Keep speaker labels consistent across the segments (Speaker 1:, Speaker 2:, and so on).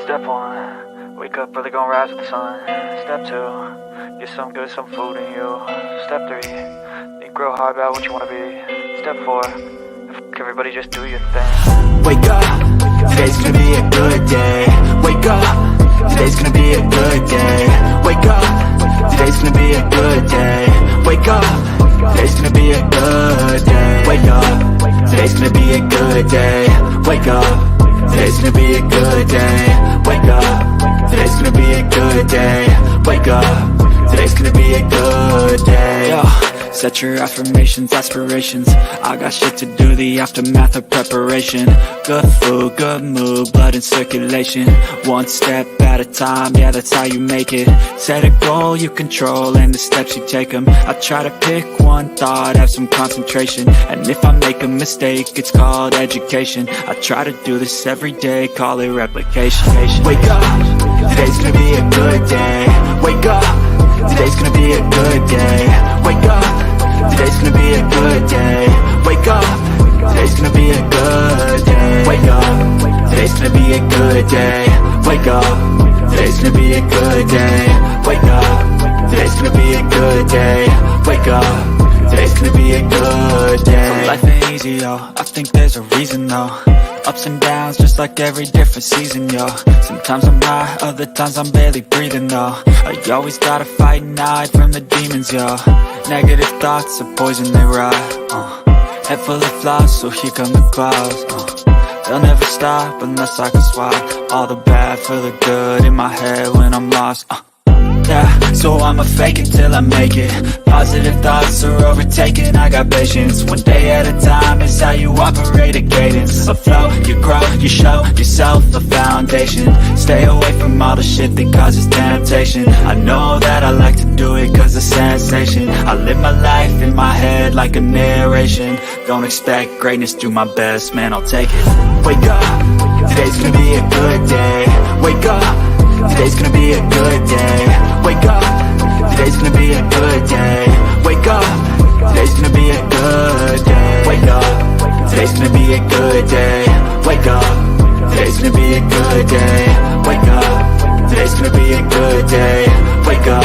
Speaker 1: Step 1, wake up early, gonna rise with the sun. Step 2, get some good, some food in you. Step 3, think real hard about what you wanna be. Step 4, everybody just do your thing.
Speaker 2: Wake up, today's gonna be a good day. Wake up, today's gonna be a good day. Wake up, today's gonna be a good day. Wake up, today's gonna be a good day. Wake up, today's gonna be a good day. Wake up, today's gonna be a good day. Wake up, today's gonna be a good day. Wake up, today's gonna be a good day. Yo. Set your affirmations, aspirations. I got shit to do, the aftermath of preparation. Good food, good mood, blood in circulation. One step at a time, yeah, that's how you make it. Set a goal you control and the steps you take them. I try to pick one thought, have some concentration. And if I make a mistake, it's called education. I try to do this every day, call it replication. Wake up, today's gonna be a good day. Wake up, today's gonna be a good day. Wake up, today's gonna be a good day. Wake up, today's gonna be a good day. Wake up, today's gonna be a good day. Wake up, today's gonna be a good day. Wake up, today's gonna be a good day. Wake up, today's gonna be a good day. Life ain't easy, yo, I think there's a reason though. Ups and downs, just like every different season, yo. Sometimes I'm high, other times I'm barely breathing, though. I always gotta fight and hide from the demons, yo. Negative thoughts are poison, they rot. Head full of flaws, so here come the clouds. They'll never stop unless I can swap all the bad for the good in my head when I'm lost. Yeah, so I'ma fake it till I make it. Positive thoughts are overtaken, I got patience. One day at a time is how you operate a cadence. A flow, you grow, you show yourself a foundation. Stay away from all the shit that causes temptation. I know that I like to do it cause it's sensation. I live my life in my head like a narration. Don't expect greatness, do my best, man, I'll take it. Wake up, today's gonna be a good day. Wake up, today's gonna be a good day. Wake up, today's gonna be a good day. Wake up, today's gonna be a good day. Wake up, today's gonna be a good day. Wake up, today's gonna be a good day. Wake up, today's gonna be a good day. Wake up,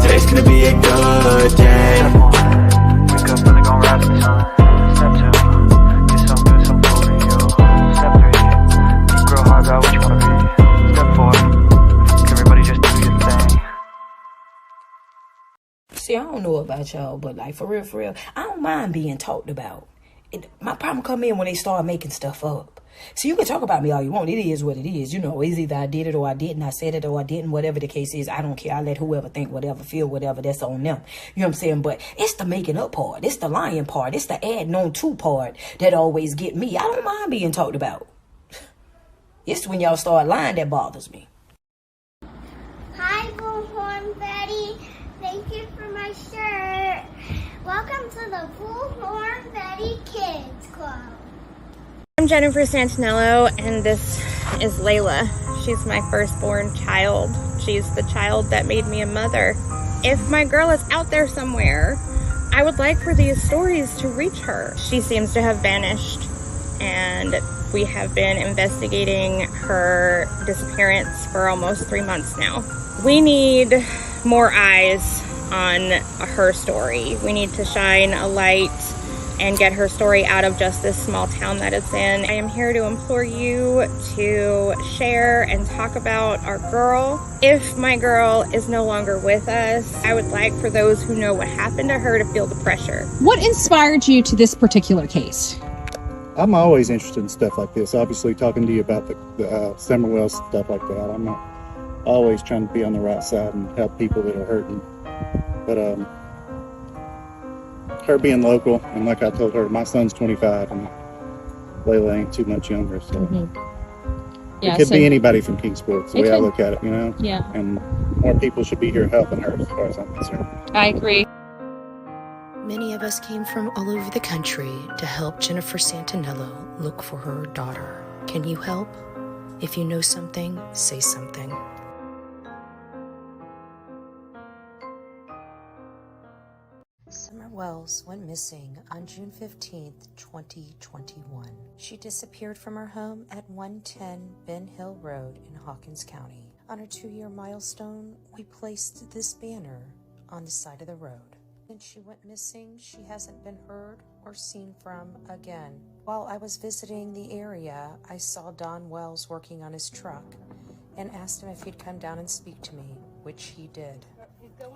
Speaker 2: today's gonna be a good day.
Speaker 1: Wake up early, gonna rise with the sun. Step 2, get some good, some food in you. Step 3, think real hard about what you wanna be. Step 4, everybody just do your thing.
Speaker 3: See, I don't know about y'all, but like for real, I don't mind being talked about. My problem come in when they start making stuff up. So you can talk about me all you want. It is what it is. You know, it's either I did it or I didn't. I said it or I didn't. Whatever the case is, I don't care. I let whoever think whatever, feel whatever. That's on them. You know what I'm saying? But it's the making up part. It's the lying part. It's the adding on to part that always get me. I don't mind being talked about. It's when y'all start lying that bothers me.
Speaker 4: Hi, Bullhorn Betty. Thank you for my shirt. Welcome to the Bullhorn Betty Kids Club.
Speaker 5: I'm Jennifer Santinello, and this is Layla. She's my firstborn child. She's the child that made me a mother. If my girl is out there somewhere, I would like for these stories to reach her. She seems to have vanished, and we have been investigating her disappearance for almost 3 months now. We need more eyes on her story. We need to shine a light and get her story out of just this small town that it's in. I am here to implore you to share and talk about our girl. If my girl is no longer with us, I would like for those who know what happened to her to feel the pressure.
Speaker 6: What inspired you to this particular case?
Speaker 7: I'm always interested in stuff like this. Obviously, talking to you about the Summerwell stuff like that, I'm always trying to be on the right side and help people that are hurting. But her being local, and like I told her, my son's 25 and Layla ain't too much younger, so
Speaker 6: Yeah,
Speaker 7: it could be anybody from Kingsport. It's the way I look at it, you know.
Speaker 6: Yeah.
Speaker 7: And more people should be here helping her, as far as I'm concerned.
Speaker 6: I agree.
Speaker 8: Many of us came from all over the country to help Jennifer Santinello look for her daughter. Can you help? If you know something, say something.
Speaker 9: Summerwell
Speaker 8: Wells went missing on June 15th, 2021. She disappeared from her home at 110 Ben Hill Road in Hawkins County. On her 2-year milestone, we placed this banner on the side of the road. Since she went missing, she hasn't been heard or seen from again. While I was visiting the area, I saw Don Wells working on his truck and asked him if he'd come down and speak to me, which he did.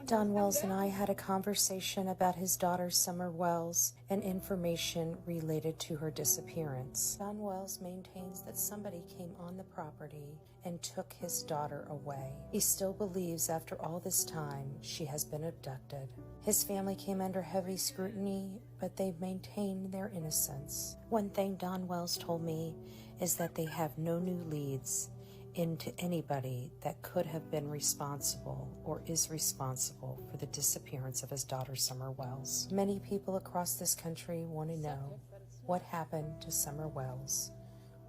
Speaker 8: Don Wells and I had a conversation about his daughter Summer Wells and information related to her disappearance. Don Wells maintains that somebody came on the property and took his daughter away. He still believes after all this time she has been abducted. His family came under heavy scrutiny, but they maintained their innocence. One thing Don Wells told me is that they have no new leads into anybody that could have been responsible or is responsible for the disappearance of his daughter, Summer Wells. Many people across this country want to know what happened to Summer Wells.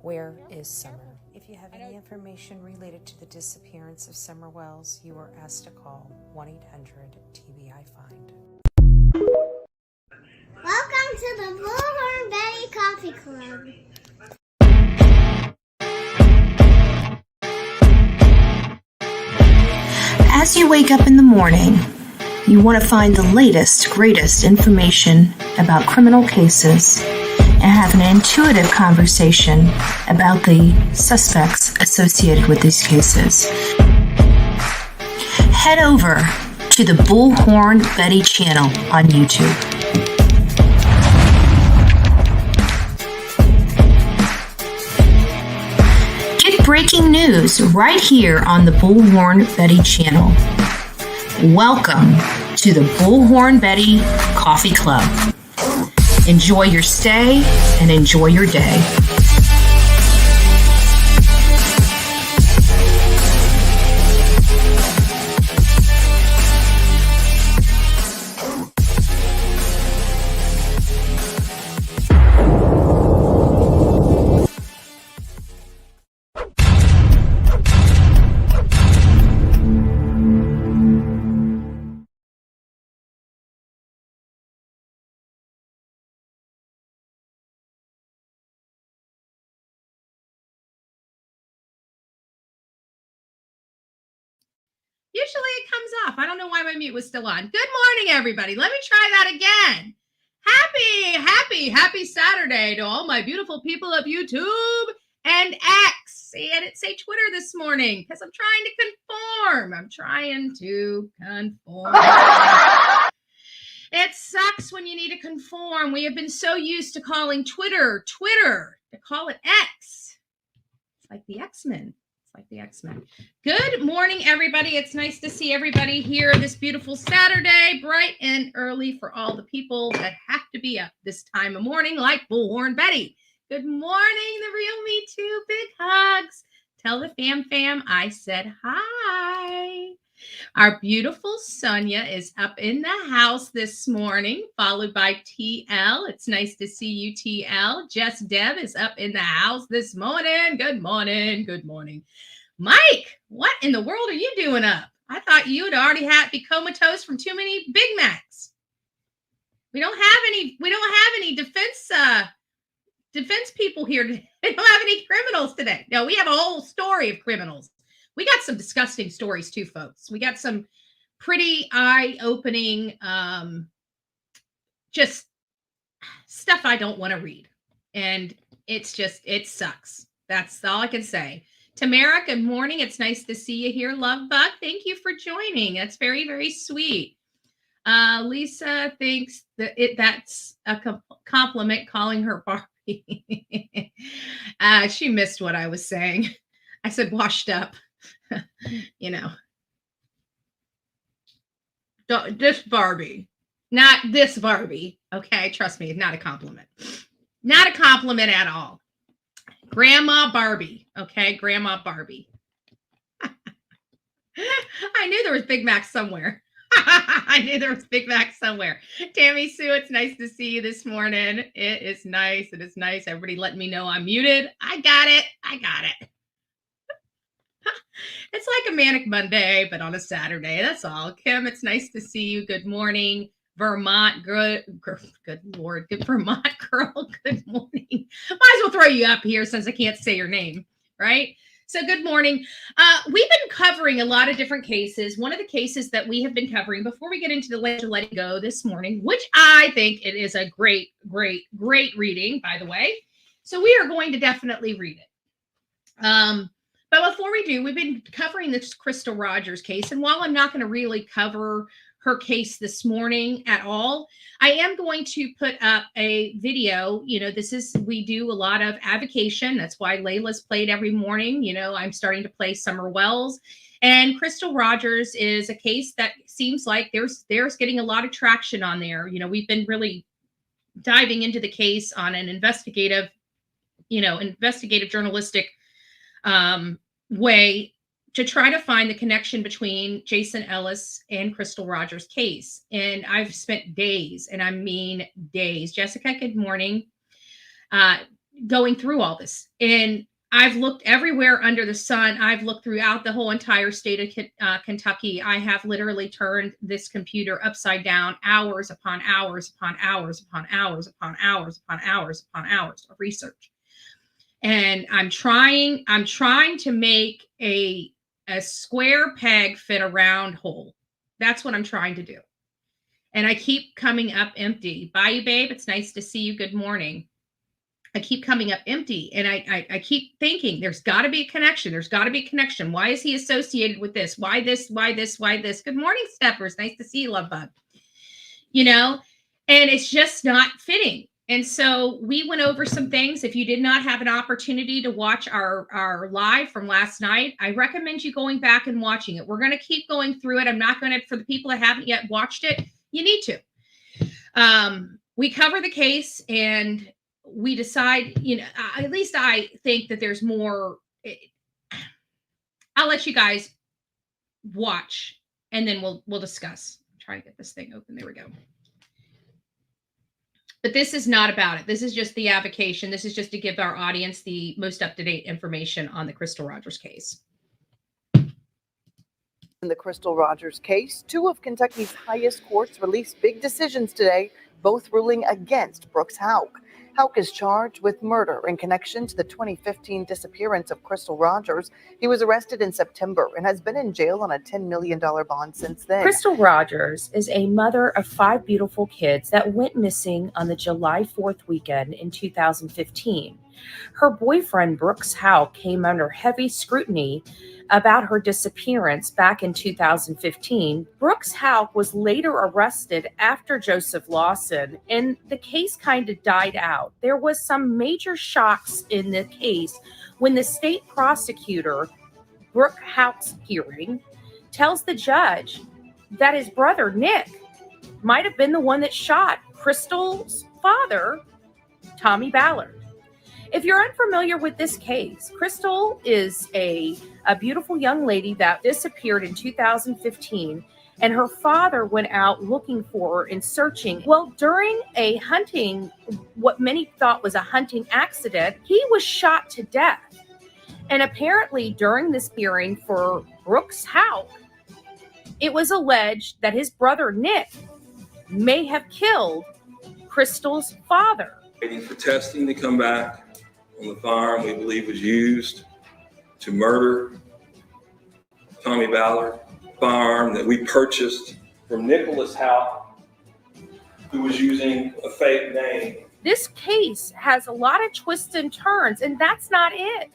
Speaker 8: Where is Summer? If you have any information related to the disappearance of Summer Wells, you are asked to call 1-800-TBI-FIND.
Speaker 4: Welcome to the Bullhorn Betty Coffee Club.
Speaker 8: As you wake up in the morning, you want to find the latest, greatest information about criminal cases and have an intuitive conversation about the suspects associated with these cases. Head over to the Bullhorn Betty channel on YouTube. Breaking news right here on the Bullhorn Betty channel. Welcome to the Bullhorn Betty Coffee Club. Enjoy your stay and enjoy your day.
Speaker 9: Usually it comes off. I don't know why my mute was still on. Good morning, everybody. Let me try that again. Happy Saturday to all my beautiful people of YouTube and X. See, I didn't say Twitter this morning because I'm trying to conform. It sucks when you need to conform. We have been so used to calling Twitter, to call it X. It's like the X-Men. Good morning, everybody. It's nice to see everybody here this beautiful Saturday, bright and early for all the people that have to be up this time of morning, like Bullhorn Betty. Good morning, the real me too. Big hugs. Tell the fam I said hi. Our beautiful Sonia is up in the house this morning, followed by TL. It's nice to see you, TL. Jess Deb is up in the house this morning. Good morning. Mike, what in the world are you doing up? I thought you would already be comatose from too many Big Macs. We don't have any defense people here today. We don't have any criminals today. No, we have a whole story of criminals. We got some disgusting stories too, folks. We got some pretty eye-opening, just stuff I don't want to read. And it sucks. That's all I can say. Tamara, good morning. It's nice to see you here. Love Bug, thank you for joining. That's very, very sweet. Lisa thinks that's a compliment calling her Barbie. She missed what I was saying. I said washed up. This Barbie, not this Barbie. Okay, trust me, it's not a compliment. Not a compliment at all. Grandma Barbie. Okay, Grandma Barbie. I knew there was Big Mac somewhere. Tammy Sue, it's nice to see you this morning. It is nice. Everybody letting me know I'm muted. I got it. It's like a manic Monday, but on a Saturday. That's all. Kim, it's nice to see you. Good morning. Vermont, good Lord, good Vermont girl, good morning. Might as well throw you up here since I can't say your name, right? So good morning. We've been covering a lot of different cases. One of the cases that we have been covering before we get into the Let It Go this morning, which I think it is a great reading, by the way. So we are going to definitely read it. But before we do, we've been covering this Crystal Rogers case. And while I'm not going to really cover her case this morning at all, I am going to put up a video. You know, we do a lot of avocation. That's why Layla's played every morning. You know, I'm starting to play Summer Wells. And Crystal Rogers is a case that seems like there's getting a lot of traction on there. You know, we've been really diving into the case on an investigative journalistic way to try to find the connection between Jason Ellis and Crystal Rogers' case. And I've spent days, and I mean days, Jessica, good morning, going through all this. And I've looked everywhere under the sun. I've looked throughout the whole entire state of Kentucky. I have literally turned this computer upside down, hours upon hours upon hours upon hours upon hours upon hours upon hours of research. And I'm trying to make a square peg fit a round hole. That's what I'm trying to do. And I keep coming up empty. Bye, babe. It's nice to see you. Good morning. I keep coming up empty. And I keep thinking there's got to be a connection. There's got to be a connection. Why is he associated with this? Why this? Why this? Why this? Good morning, Steppers. Nice to see you, love bug. You know, and it's just not fitting. And so we went over some things. If you did not have an opportunity to watch our live from last night, I recommend you going back and watching it. We're going to keep going through it. I'm not going to, for the people that haven't yet watched it, you need to. We cover the case and we decide, you know, at least I think that there's more. I'll let you guys watch and then we'll discuss. Try to get this thing open. There we go. But this is not about it. This is just the avocation. This is just to give our audience the most up-to-date information on the Crystal Rogers case.
Speaker 10: In the Crystal Rogers case, two of Kentucky's highest courts released big decisions today, both ruling against Brooks Houck. Houck is charged with murder in connection to the 2015 disappearance of Crystal Rogers. He was arrested in September and has been in jail on a $10 million bond since then.
Speaker 8: Crystal Rogers is a mother of 5 beautiful kids that went missing on the July 4th weekend in 2015. Her boyfriend, Brooks Houck, came under heavy scrutiny about her disappearance back in 2015. Brooks Houck was later arrested after Joseph Lawson, and the case kind of died out. There was some major shocks in the case when the state prosecutor, Brooks Houck's hearing, tells the judge that his brother, Nick, might have been the one that shot Crystal's father, Tommy Ballard. If you're unfamiliar with this case, Crystal is a beautiful young lady that disappeared in 2015, and her father went out looking for her and searching. Well, during a hunting, what many thought was a hunting accident, he was shot to death. And apparently during this hearing for Brooks Houck, it was alleged that his brother Nick may have killed Crystal's father.
Speaker 11: Waiting for testing to come back on the firearm we believe was used to murder Tommy Ballard, firearm that we purchased from Nicholas Houck, who was using a fake name.
Speaker 8: This case has a lot of twists and turns, and that's not it.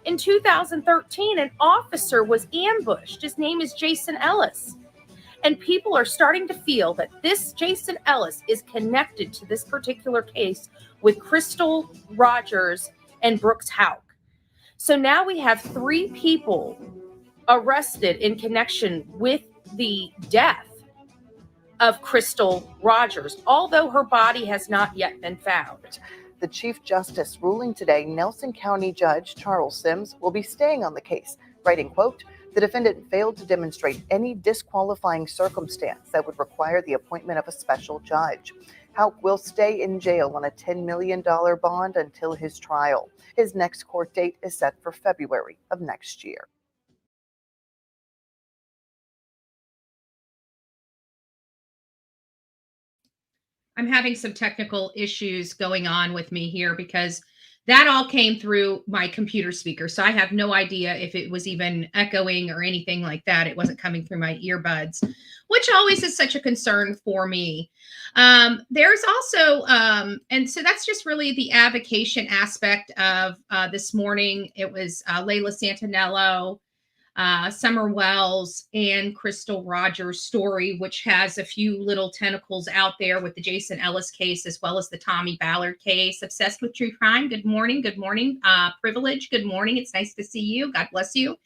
Speaker 8: In 2013, an officer was ambushed. His name is Jason Ellis. And people are starting to feel that this Jason Ellis is connected to this particular case with Crystal Rogers and Brooks Houck. So now we have 3 people arrested in connection with the death of Crystal Rogers, although her body has not yet been found.
Speaker 10: The Chief Justice ruling today, Nelson County Judge Charles Sims will be staying on the case, writing, quote, "The defendant failed to demonstrate any disqualifying circumstance that would require the appointment of a special judge. Houck will stay in jail on a $10 million bond until his trial. His next court date is set for February of next year."
Speaker 9: I'm having some technical issues going on with me here because that all came through my computer speaker. So I have no idea if it was even echoing or anything like that. It wasn't coming through my earbuds, which always is such a concern for me. There's also, and so that's just really the avocation aspect of this morning. It was Layla Santinello, Summer Wells, and Crystal Rogers' story, which has a few little tentacles out there with the Jason Ellis case, as well as the Tommy Ballard case. Obsessed with True Crime. Good morning. Good morning. Privilege. Good morning. It's nice to see you. God bless you.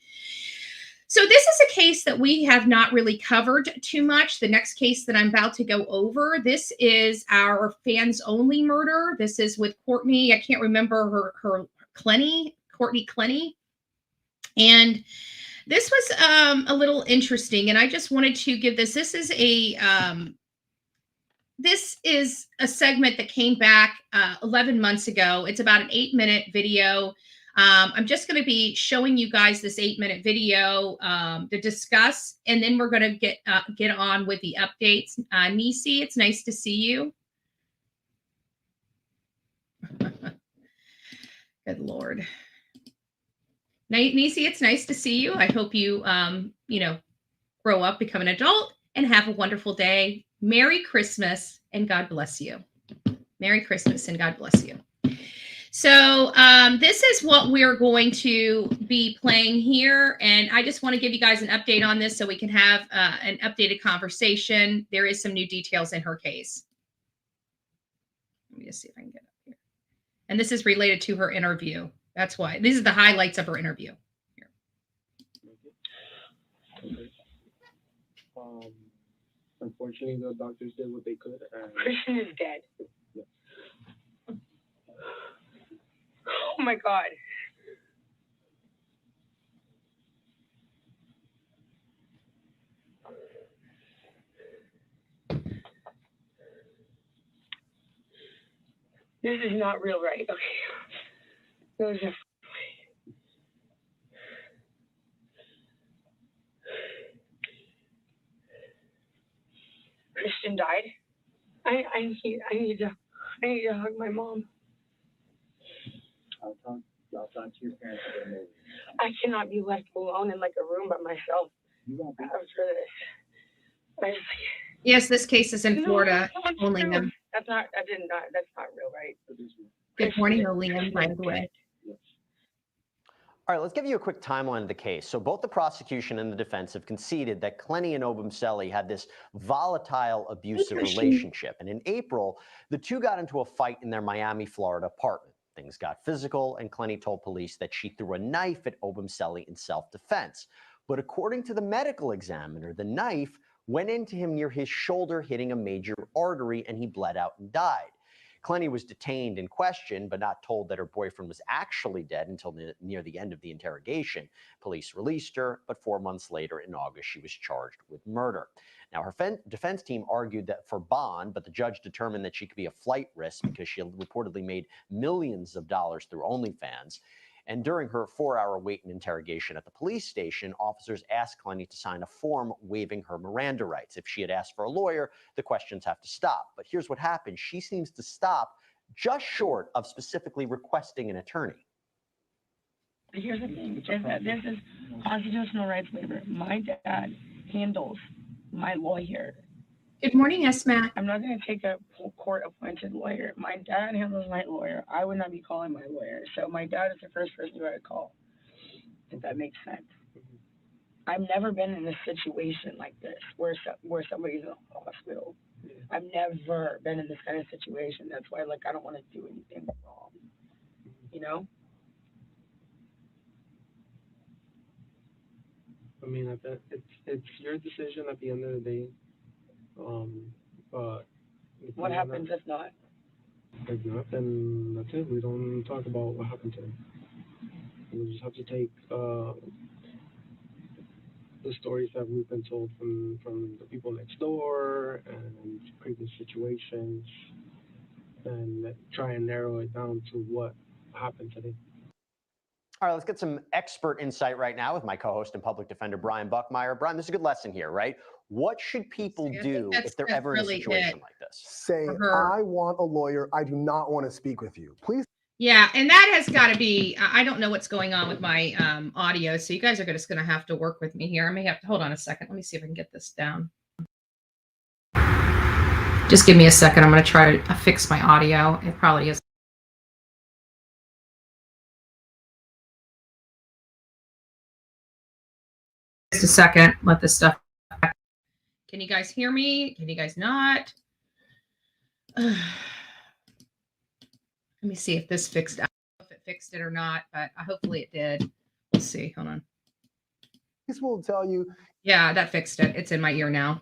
Speaker 9: So this is a case that we have not really covered too much. The next case that I'm about to go over, this is our fans only murder. This is with Courtney. I can't remember her Clenny, Courtney Clenny. And this was a little interesting, and I just wanted to give this. This is a segment that came back 11 months ago. It's about an 8-minute video. I'm just going to be showing you guys this 8-minute video to discuss, and then we're going to get on with the updates. Nisi, it's nice to see you. Good Lord. Nisi, it's nice to see you. I hope you, grow up, become an adult, and have a wonderful day. Merry Christmas, and God bless you. Merry Christmas, and God bless you. So this is what we're going to be playing here, and I just want to give you guys an update on this so we can have an updated conversation. There is some new details in her case. Let me just see if I can get up here. And this is related to her interview. That's why. These are the highlights of her interview. Here.
Speaker 12: Unfortunately, the doctors did what they could.
Speaker 13: Christian is dead.
Speaker 12: Yes.
Speaker 13: Oh my God. This is not real, right? Okay. Those are. Christian died. I need to hug my mom.
Speaker 12: I'll talk to your parents about it.
Speaker 13: I cannot be left alone in like a room by myself after this.
Speaker 9: Yes, this case is in Florida. Only him.
Speaker 13: That's not real, right?
Speaker 9: Good morning, Liam, by the way.
Speaker 14: All right, let's give you a quick timeline of the case. So both the prosecution and the defense have conceded that Clenny and Obumseli had this volatile, abusive relationship. And in April, the two got into a fight in their Miami, Florida apartment. Things got physical, and Clenny told police that she threw a knife at Obumseli in self-defense. But according to the medical examiner, the knife went into him near his shoulder, hitting a major artery, and he bled out and died. Clenny was detained and questioned, but not told that her boyfriend was actually dead until near the end of the interrogation. Police released her, but 4 months later, in August, she was charged with murder. Now, her defense team argued that for bond, but the judge determined that she could be a flight risk because she reportedly made millions of dollars through OnlyFans. And during her 4-hour wait and interrogation at the police station, officers asked Clenny to sign a form waiving her Miranda rights. If she had asked for a lawyer, the questions have to stop. But here's what happened. She seems to stop just short of specifically requesting an attorney.
Speaker 13: Here's the thing, is that this is constitutional rights waiver. My dad handles my lawyer.
Speaker 9: Good morning, Esma.
Speaker 13: I'm not going to take a court-appointed lawyer. My dad handles my lawyer. I would not be calling my lawyer. So my dad is the first person who I would call, if that makes sense. I've never been in a situation like this where somebody's in a hospital. I've never been in this kind of situation. That's why, I don't want to do anything wrong. You know?
Speaker 12: I mean, it's your decision at the end of the day. But
Speaker 13: what happens if not?
Speaker 12: If not, then that's it. We don't talk about what happened to him. We just have to take the stories that we've been told from the people next door and previous situations, and try and narrow it down to what happened today.
Speaker 14: All right, let's get some expert insight right now with my co-host and public defender, Brian Buckmeyer. Brian, there's a good lesson here, right? What should people do if they're ever in a situation like this?
Speaker 15: Say, I want a lawyer. I do not want to speak with you. Please.
Speaker 9: Yeah, and that has got to be, I don't know what's going on with my audio, so you guys are just going to have to work with me here. I may have to, hold on a second. Let me see if I can get this down. Just give me a second. I'm going to try to fix my audio. It probably is. Just a second. Let this stuff. Can you guys hear me? Can you guys not? Let me see if this fixed. I don't know if it fixed it or not, but hopefully it did. We'll see. Hold on.
Speaker 15: This will tell you.
Speaker 9: Yeah, that fixed it. It's in my ear now.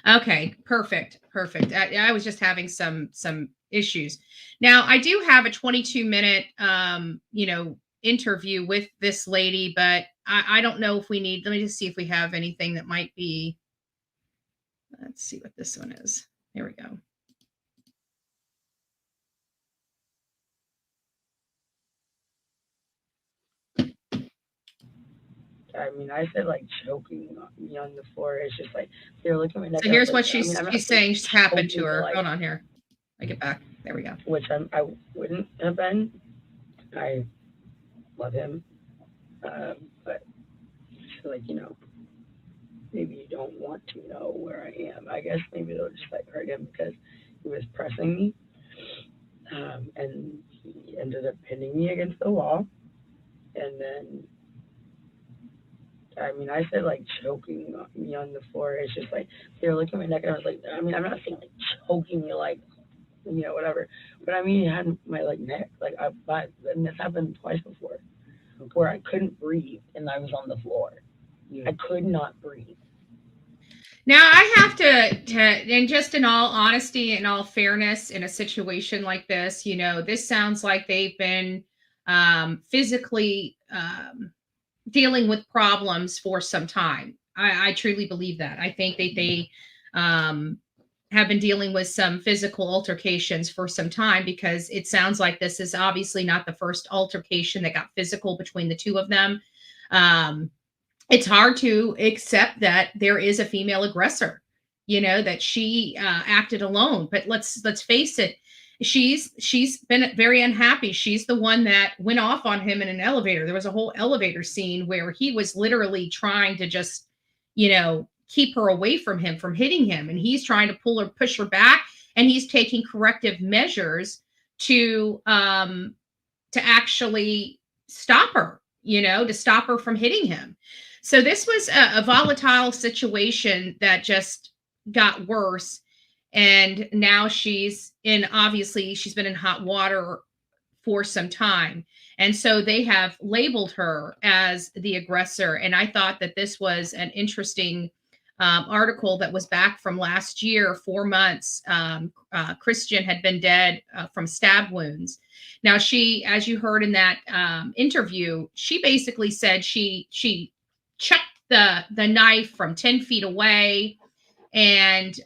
Speaker 9: Okay, perfect. I was just having some issues. Now, I do have a 22-minute, interview with this lady, but I don't know if we need. Let me just see if we have anything that might be. Let's see what this one is. Here we go.
Speaker 13: I mean, I said like choking me on the floor. It's just like they're looking at me.
Speaker 9: So here's what she's saying happened to her. Hold on here. I get back. There we go.
Speaker 13: Which I wouldn't have been. I love him, but like maybe you don't want to know where I am. I guess maybe they'll just like hurt him because he was pressing me, and he ended up pinning me against the wall, and then. I mean, I said like choking me on the floor. It's just like they're looking at my neck, and I was like, I mean, I'm not saying like choking you, like whatever, but I mean, it had my like neck, like and this happened twice before, where I couldn't breathe and I was on the floor. I could not breathe.
Speaker 9: Now I have to, and just in all honesty and all fairness, in a situation like this, this sounds like they've been physically. Dealing with problems for some time. I truly believe that. I think that they have been dealing with some physical altercations for some time, because it sounds like this is obviously not the first altercation that got physical between the two of them. It's hard to accept that there is a female aggressor, that she acted alone. But let's face it. She's been very unhappy. She's the one that went off on him in an elevator. There was a whole elevator scene where he was literally trying to just, keep her away from him, from hitting him. And he's trying to push her back, and he's taking corrective measures to actually stop her, to stop her from hitting him. So this was a volatile situation that just got worse. And now she's been in hot water for some time. And so they have labeled her as the aggressor. And I thought that this was an interesting article that was back from last year, 4 months. Christian had been dead from stab wounds. Now she, as you heard in that interview, she basically said she chucked the knife from 10 feet away, and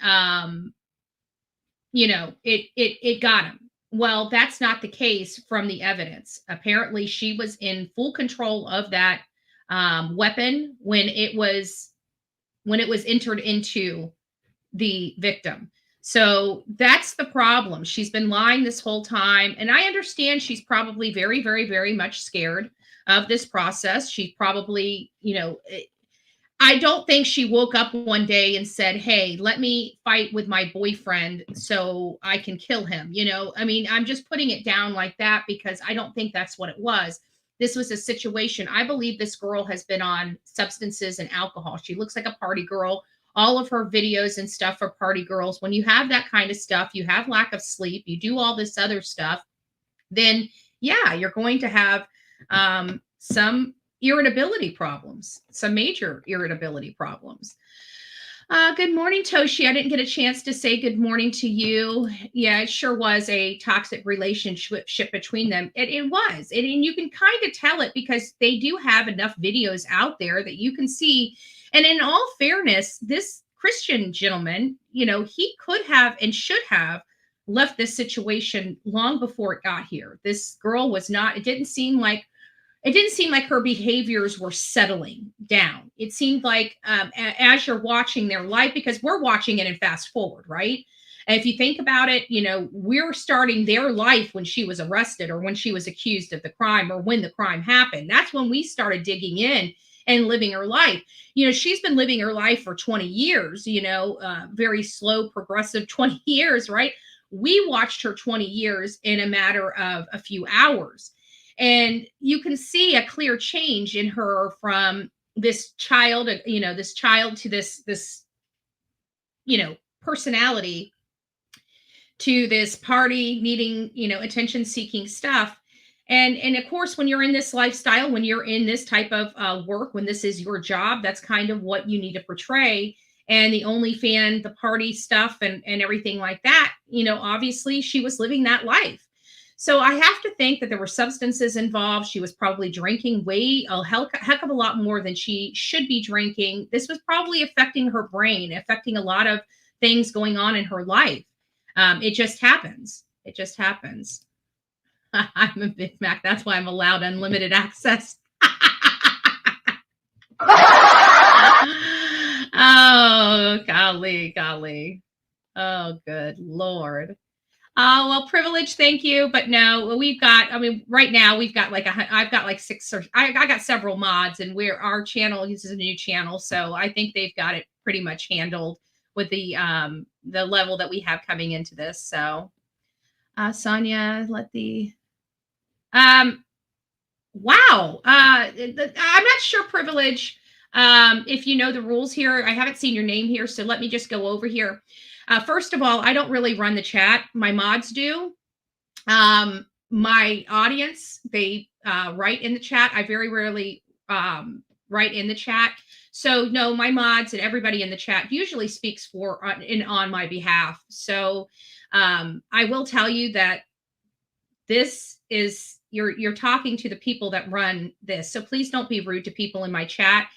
Speaker 9: it got him. Well, that's not the case from the evidence. Apparently, she was in full control of that weapon when it was entered into the victim. So that's the problem. She's been lying this whole time. And I understand she's probably very, very, very much scared of this process. She's probably, I don't think she woke up one day and said, hey, let me fight with my boyfriend so I can kill him. I mean, I'm just putting it down like that because I don't think that's what it was. This was a situation. I believe this girl has been on substances and alcohol. She looks like a party girl. All of her videos and stuff are party girls. When you have that kind of stuff, you have lack of sleep, you do all this other stuff, then yeah, you're going to have some irritability problems, some major irritability problems. Good morning, Toshi. I didn't get a chance to say good morning to you. Yeah, it sure was a toxic relationship between them. It was. And you can kind of tell it because they do have enough videos out there that you can see. And in all fairness, this Christian gentleman, he could have and should have left this situation long before it got here. This girl was not, it didn't seem like it didn't seem like her behaviors were settling down. It seemed like as you're watching their life, because we're watching it in fast forward, right? And if you think about it, you know, we're starting their life when she was arrested or when she was accused of the crime or when the crime happened. That's when we started digging in and living her life. You know, she's been living her life for 20 years, you know, very slow, progressive 20 years, right? We watched her 20 years in a matter of a few hours. And you can see a clear change in her from this child, you know, this child to this, you know, personality to this party needing, you know, attention seeking stuff. And of course, when you're in this lifestyle, when you're in this type of work, when this is your job, that's kind of what you need to portray. And the OnlyFans, the party stuff and everything like that, you know, obviously she was living that life. So I have to think that there were substances involved. She was probably drinking heck of a lot more than she should be drinking. This was probably affecting her brain, affecting a lot of things going on in her life. It just happens. It just happens. I'm a Big Mac. That's why I'm allowed unlimited access. Oh, golly. Oh, good Lord. Oh, well, privilege. Thank you. But no, we've got, I mean, right now we've got like, I've got like I got several mods and our channel uses a new channel. So I think they've got it pretty much handled with the level that we have coming into this. So, Sonia, wow. I'm not sure, privilege. If you know the rules here, I haven't seen your name here. So let me just go over here. First of all, I don't really run the chat. My mods do. My audience, they write in the chat. I very rarely write in the chat. So no, my mods and everybody in the chat usually speaks on my behalf. So I will tell you that this is, you're talking to the people that run this. So please don't be rude to people in my chat.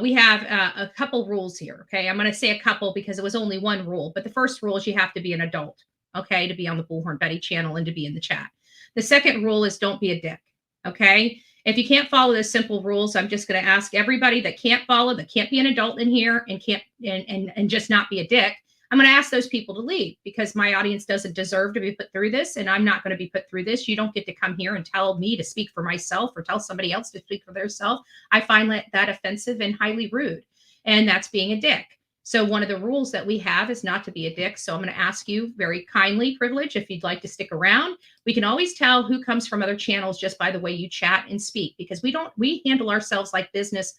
Speaker 9: We have a couple rules here. Okay. I'm going to say a couple because it was only one rule, but the first rule is you have to be an adult. Okay. To be on the Bullhorn Betty channel and to be in the chat. The second rule is don't be a dick. Okay. If you can't follow the simple rules, I'm just going to ask everybody that can't follow, that can't be an adult in here and can't, and just not be a dick. I'm going to ask those people to leave because my audience doesn't deserve to be put through this. And I'm not going to be put through this. You don't get to come here and tell me to speak for myself or tell somebody else to speak for themselves. I find that offensive and highly rude. And that's being a dick. So one of the rules that we have is not to be a dick. So I'm going to ask you very kindly, privilege, if you'd like to stick around. We can always tell who comes from other channels just by the way you chat and speak, because we handle ourselves like business,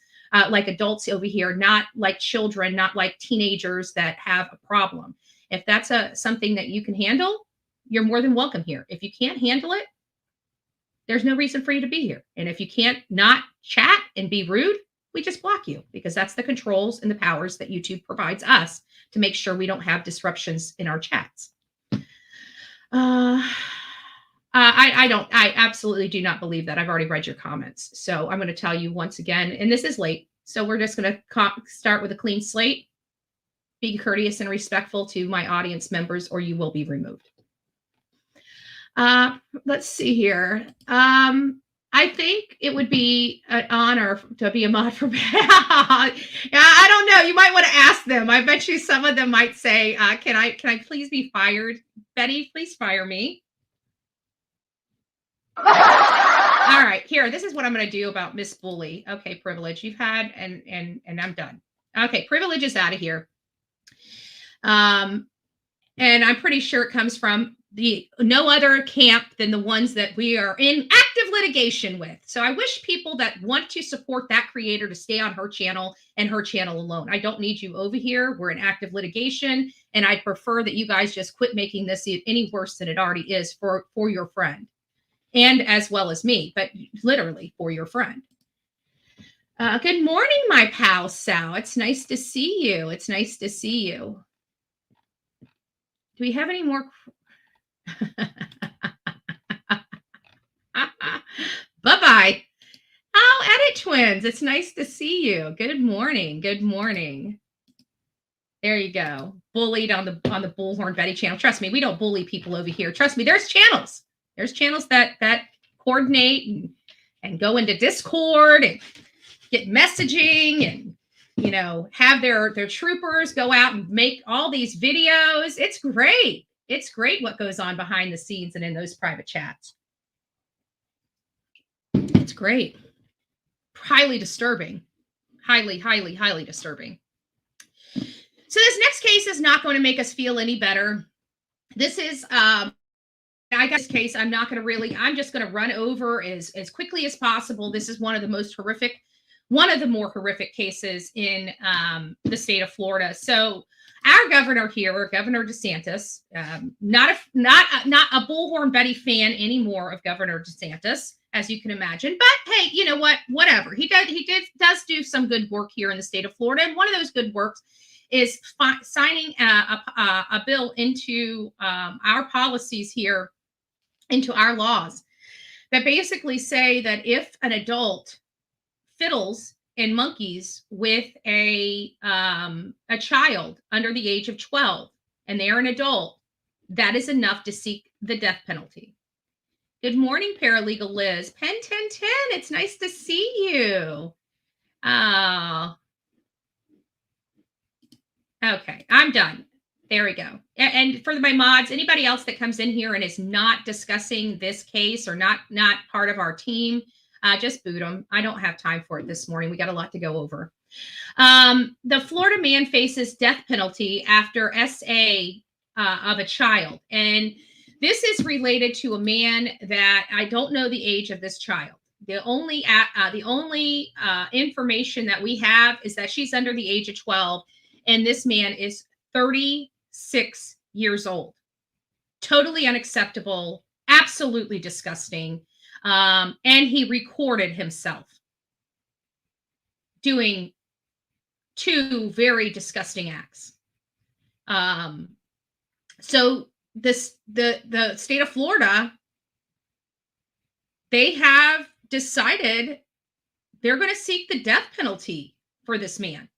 Speaker 9: like adults over here, not like children, not like teenagers that have a problem. If that's something that you can handle, you're more than welcome here. If you can't handle it, there's no reason for you to be here. And if you can't not chat and be rude, we just block you, because that's the controls and the powers that YouTube provides us to make sure we don't have disruptions in our chats. I absolutely do not believe that. I've already read your comments. So I'm going to tell you once again, and this is late. So we're just going to start with a clean slate. Be courteous and respectful to my audience members, or you will be removed. Let's see here. I think it would be an honor to be a mod for I don't know. You might want to ask them. I bet you some of them might say, can I please be fired? Betty, please fire me. All right, here. This is what I'm going to do about Miss Bully. Okay, privilege. You've had, and I'm done. Okay, privilege is out of here. And I'm pretty sure it comes from no other camp than the ones that we are in active litigation with. So I wish people that want to support that creator to stay on her channel and her channel alone. I don't need you over here. We're in active litigation, and I prefer that you guys just quit making this any worse than it already is for your friend, and as well as me, but literally for your friend. Good morning, my pal Sal. It's nice to see you. It's nice to see you. Do we have any more? Bye-bye. Oh, Edit Twins. It's nice to see you. Good morning. Good morning. There you go. Bullied on the Bullhorn Betty channel. Trust me, we don't bully people over here. Trust me, there's channels. There's channels that coordinate and go into Discord and get messaging and, you know, have their troopers go out and make all these videos. It's great. It's great what goes on behind the scenes and in those private chats. It's great. Highly disturbing. Highly, highly, highly disturbing. So this next case is not going to make us feel any better. This is, I got this case. I'm just going to run over as quickly as possible. This is one of the more horrific cases in the state of Florida. So our governor here, Governor DeSantis, not a Bullhorn Betty fan anymore of Governor DeSantis, as you can imagine. But hey, you know what? Whatever. He does do some good work here in the state of Florida, and one of those good works is signing a bill into our policies here, into our laws, that basically say that if an adult fiddles and monkeys with a child under the age of 12 and they're an adult, that is enough to seek the death penalty. Good morning, Paralegal Liz. Pen 1010, it's nice to see you. Okay, I'm done. There we go. And for my mods, anybody else that comes in here and is not discussing this case or not part of our team, just boot them. I don't have time for it this morning. We got a lot to go over. The Florida man faces death penalty after SA of a child. And this is related to a man that I don't know the age of this child. The only information that we have is that she's under the age of 12, and this man is 36 years old. Totally unacceptable, absolutely disgusting. And he recorded himself doing two very disgusting acts. So the state of Florida, they have decided they're going to seek the death penalty for this man.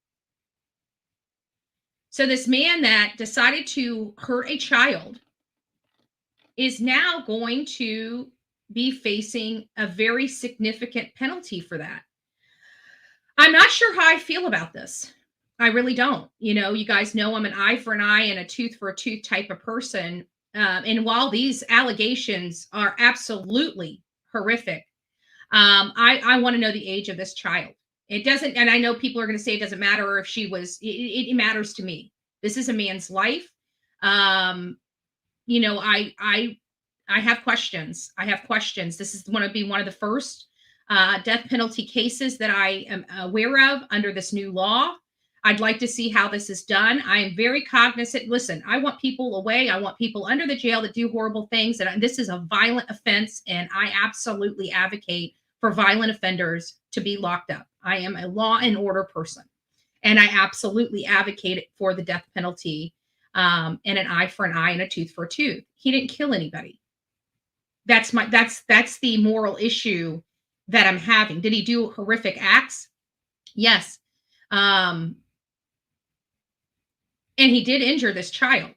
Speaker 9: So this man that decided to hurt a child is now going to be facing a very significant penalty for that. I'm not sure how I feel about this. I really don't. You know, you guys know I'm an eye for an eye and a tooth for a tooth type of person. And while these allegations are absolutely horrific, I want to know the age of this child. It doesn't, and I know people are going to say it doesn't matter if she was, it matters to me. This is a man's life. You know, I have questions. I have questions. This is going to be one of the first death penalty cases that I am aware of under this new law. I'd like to see how this is done. I am very cognizant. Listen, I want people away. I want people under the jail that do horrible things. And this is a violent offense. And I absolutely advocate for violent offenders to be locked up. I am a law and order person. And I absolutely advocate for the death penalty and an eye for an eye and a tooth for a tooth. He didn't kill anybody. That's the moral issue that I'm having. Did he do horrific acts? Yes. And he did injure this child.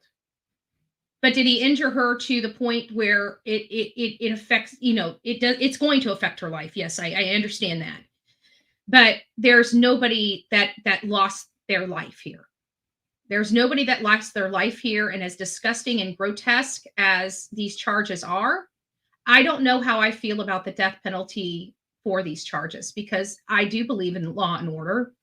Speaker 9: But did he injure her to the point where it affects, you know, it's going to affect her life? Yes, I understand that. But there's nobody that lost their life here. There's nobody that lost their life here. And as disgusting and grotesque as these charges are, I don't know how I feel about the death penalty for these charges, because I do believe in law and order.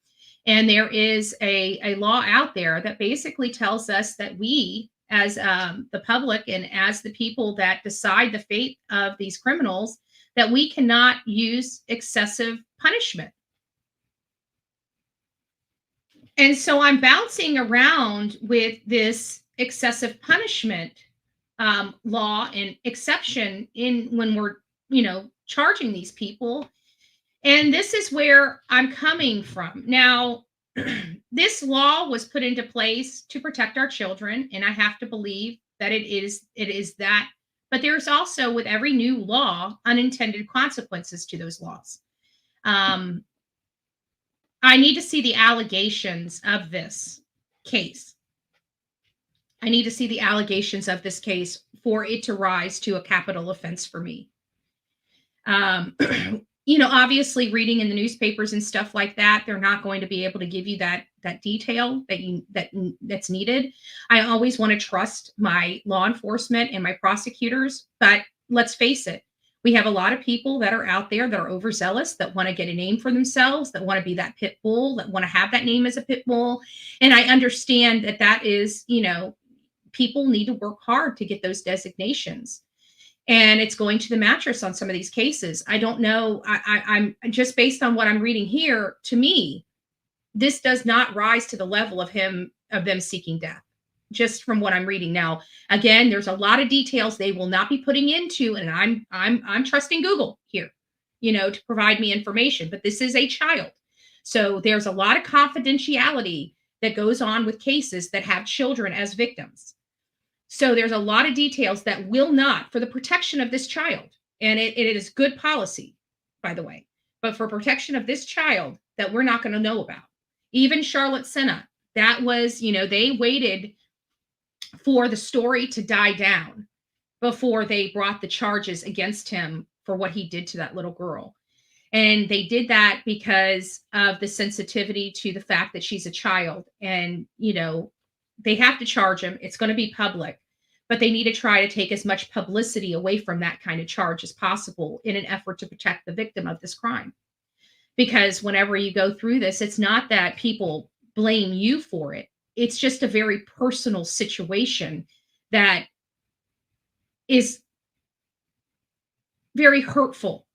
Speaker 9: And there is a law out there that basically tells us that we, as the public and as the people that decide the fate of these criminals, that we cannot use excessive punishment. And so I'm bouncing around with this excessive punishment law and exception when we're, you know, charging these people. And this is where I'm coming from. Now, this law was put into place to protect our children, and I have to believe that it is that. But there's also, with every new law, unintended consequences to those laws. I need to see the allegations of this case. I need to see the allegations of this case for it to rise to a capital offense for me. obviously reading in the newspapers and stuff like that, they're not going to be able to give you that detail that's needed. I always want to trust my law enforcement and my prosecutors, but let's face it, we have a lot of people that are out there that are overzealous, that want to get a name for themselves, that want to be that pit bull, that want to have that name as a pit bull. And I understand that is, people need to work hard to get those designations. And it's going to the mattress on some of these cases. I don't know. I'm just based on what I'm reading here. To me, this does not rise to the level of them seeking death, just from what I'm reading now. Again, there's a lot of details they will not be putting into, and I'm trusting Google here, to provide me information. But this is a child, so there's a lot of confidentiality that goes on with cases that have children as victims. So there's a lot of details that will not, for the protection of this child, and it is good policy, by the way, but for protection of this child that we're not going to know about. Even Charlotte Senna, that was, they waited for the story to die down before they brought the charges against him for what he did to that little girl. And they did that because of the sensitivity to the fact that she's a child. And, they have to charge him. It's going to be public, but they need to try to take as much publicity away from that kind of charge as possible in an effort to protect the victim of this crime. Because whenever you go through this, it's not that people blame you for it. It's just a very personal situation that is very hurtful.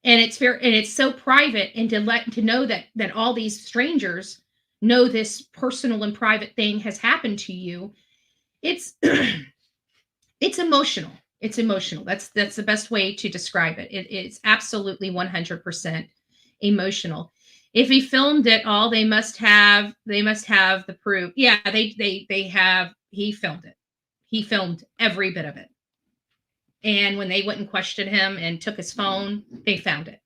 Speaker 9: And it's so private, and to know that all these strangers know this personal and private thing has happened to you, it's it's emotional. It's emotional. That's the best way to describe it. It's absolutely 100% emotional. If he filmed it all, they must have the proof. Yeah, they have. He filmed it. He filmed every bit of it. And when they went and questioned him and took his phone, they found it.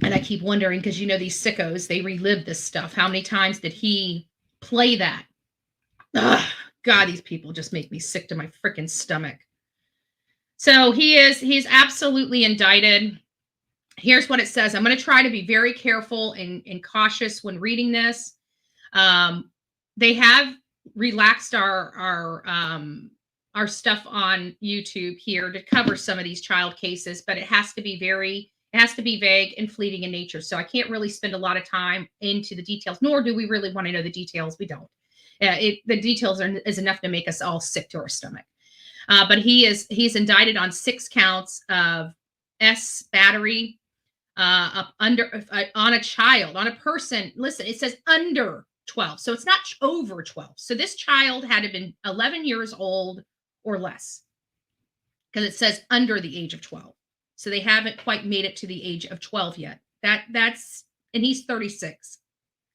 Speaker 9: And I keep wondering, because these sickos, they relive this stuff. How many times did he play that? Ugh, God, these people just make me sick to my freaking stomach. So he's absolutely indicted. Here's what it says. I'm going to try to be very careful and cautious when reading this. They have relaxed our stuff on YouTube here to cover some of these child cases, but it has to be vague and fleeting in nature. So I can't really spend a lot of time into the details, nor do we really want to know the details. We don't. The details is enough to make us all sick to our stomach. But he's indicted on 6 counts of battery on a child, on a person. Listen, it says under 12, so it's not over 12. So this child had to have been 11 years old or less, because it says under the age of 12. So they haven't quite made it to the age of 12 yet. And he's 36.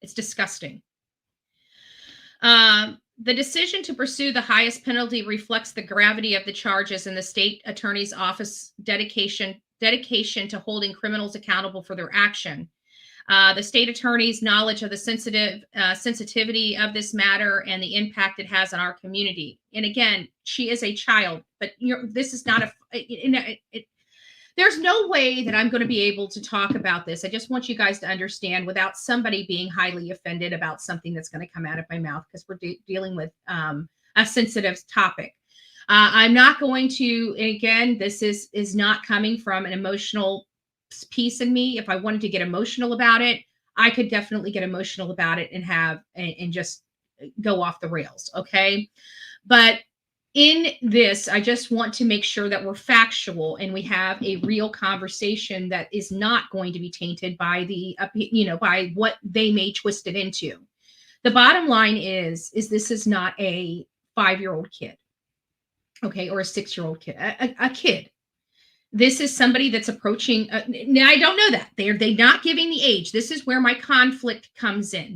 Speaker 9: It's disgusting. The decision to pursue the highest penalty reflects the gravity of the charges and the state attorney's office dedication to holding criminals accountable for their action. The state attorney's knowledge of the sensitivity of this matter and the impact it has on our community. And again, she is a child, but this is not there's no way that I'm going to be able to talk about this. I just want you guys to understand without somebody being highly offended about something that's going to come out of my mouth, because we're dealing with a sensitive topic. I'm not going to, and again, this is not coming from an emotional piece in me. If I wanted to get emotional about it, I could definitely get emotional about it and just go off the rails. Okay. But in this, I just want to make sure that we're factual and we have a real conversation that is not going to be tainted by by what they may twist it into. The bottom line is this is not a 5-year-old kid, okay, or a 6-year-old kid, a kid. This is somebody that's approaching. Now, I don't know that they're not giving the age. This is where my conflict comes in.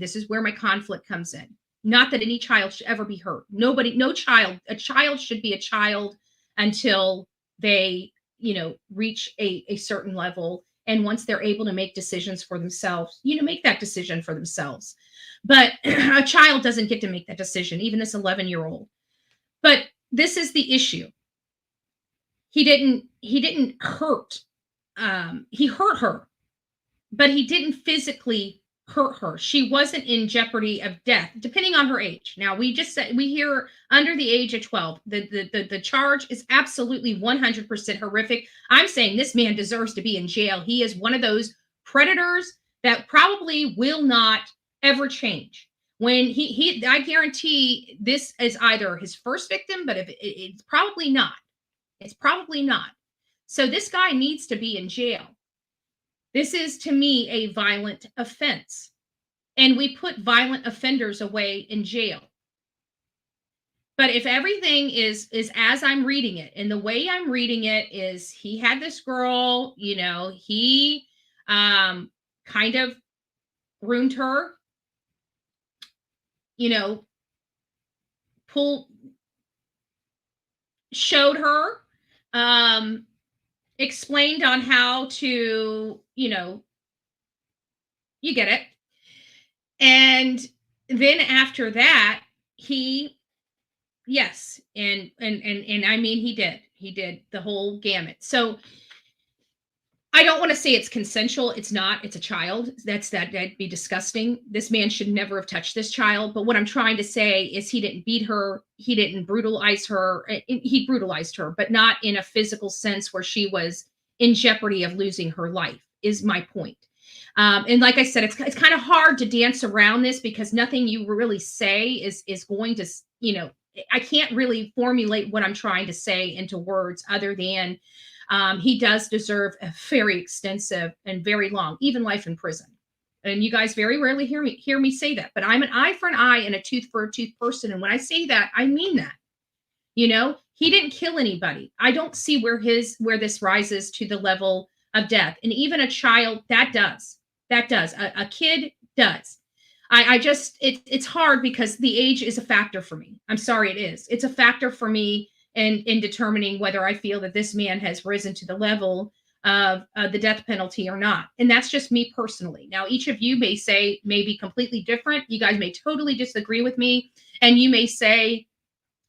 Speaker 9: Not that any child should ever be hurt. A child should be a child until they, reach a certain level. And once they're able to make decisions for themselves, make that decision for themselves. But a child doesn't get to make that decision, even this 11-year-old. But this is the issue. he didn't hurt. He hurt her, but he didn't physically hurt her. She wasn't in jeopardy of death, depending on her age. Now, we just said we hear under the age of 12. The charge is absolutely 100% horrific. I'm saying this man deserves to be in jail. He is one of those predators that probably will not ever change. When I guarantee this is either his first victim, but if it's probably not. It's probably not. So this guy needs to be in jail. This is, to me, a violent offense. And we put violent offenders away in jail. But if everything is as I'm reading it, and the way I'm reading it is he had this girl, you know, he kind of groomed her, you know, showed her, explained on how to, you know, you get it. And then after that, yes. And I mean, he did the whole gamut. So I don't want to say it's consensual. It's not. It's a child. That'd be disgusting. This man should never have touched this child. But what I'm trying to say is he didn't beat her. He didn't brutalize her. He brutalized her, but not in a physical sense where she was in jeopardy of losing her life, is my point. And like I said, it's kind of hard to dance around this because nothing you really say is going to, you know, I can't really formulate what I'm trying to say into words other than he does deserve a very extensive and very long, even life in prison. And you guys very rarely hear me say that, but I'm an eye for an eye and a tooth for a tooth person. And when I say that, I mean that. You know, he didn't kill anybody. I don't see where this rises to the level of death. And even a child, that does. A kid does. It's hard because the age is a factor for me. I'm sorry, it is. It's a factor for me in determining whether I feel that this man has risen to the level of the death penalty or not. And that's just me personally. Now, each of you may be completely different. You guys may totally disagree with me. And you may say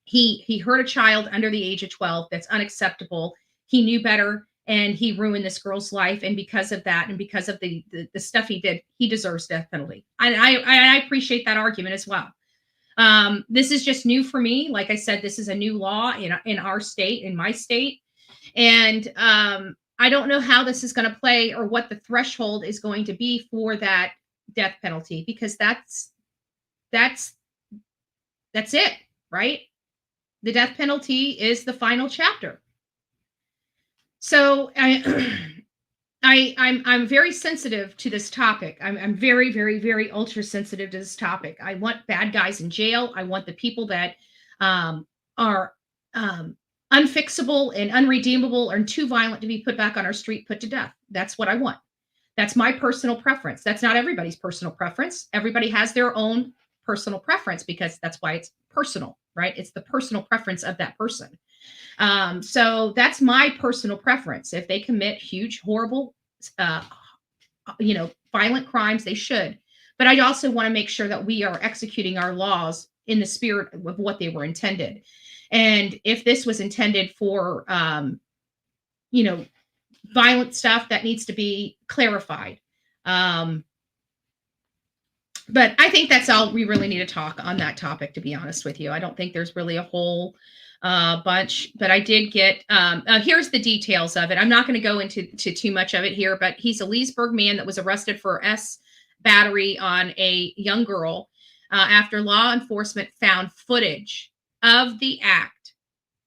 Speaker 9: he hurt a child under the age of 12. That's unacceptable. He knew better. And he ruined this girl's life. And because of that, and because of the stuff he did, he deserves death penalty. And I appreciate that argument as well. This is just new for me. Like I said, this is a new law in our state, in my state. And I don't know how this is going to play or what the threshold is going to be for that death penalty, because that's it, right? The death penalty is the final chapter. So I'm very sensitive to this topic. I'm very, very, very ultra sensitive to this topic. I want bad guys in jail. I want the people that are unfixable and unredeemable and too violent to be put back on our street, put to death. That's what I want. That's my personal preference. That's not everybody's personal preference. Everybody has their own personal preference because that's why it's personal, right? It's the personal preference of that person. So that's my personal preference. If they commit huge, horrible, violent crimes, they should. But I also want to make sure that we are executing our laws in the spirit of what they were intended. And if this was intended for, violent stuff, that needs to be clarified. But I think that's all we really need to talk on that topic, to be honest with you. I don't think there's really a whole bunch, but I did get, here's the details of it. I'm not going to go into too much of it here, but he's a Leesburg man that was arrested for battery on a young girl after law enforcement found footage of the act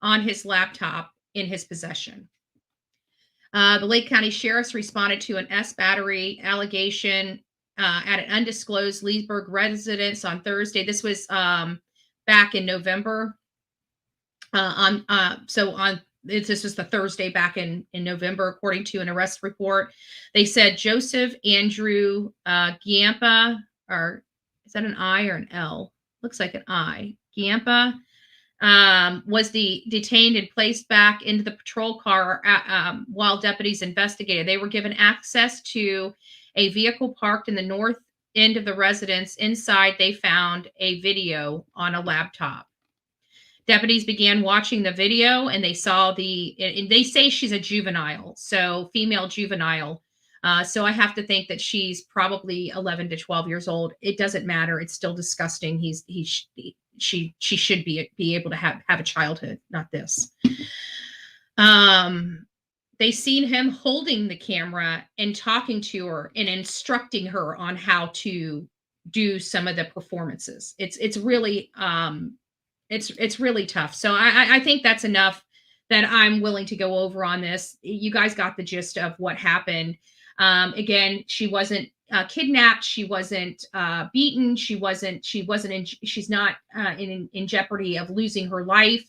Speaker 9: on his laptop in his possession. The Lake County Sheriff's responded to an battery allegation at an undisclosed Leesburg residence on Thursday. This was back in November. This was the Thursday back in November, according to an arrest report. They said Joseph Andrew Giampa, or is that an I or an L? Looks like an I. Giampa was detained and placed back into the patrol car while deputies investigated. They were given access to a vehicle parked in the north end of the residence. Inside, they found a video on a laptop. Deputies began watching the video and they saw and they say she's a juvenile, so female juvenile. So I have to think that she's probably 11 to 12 years old. It doesn't matter. It's still disgusting. She should be able to have a childhood, not this. They seen him holding the camera and talking to her and instructing her on how to do some of the performances. It's really it's really tough. So I think that's enough that I'm willing to go over on this. You guys got the gist of what happened. Again, she wasn't kidnapped. She wasn't beaten. She's not in jeopardy of losing her life.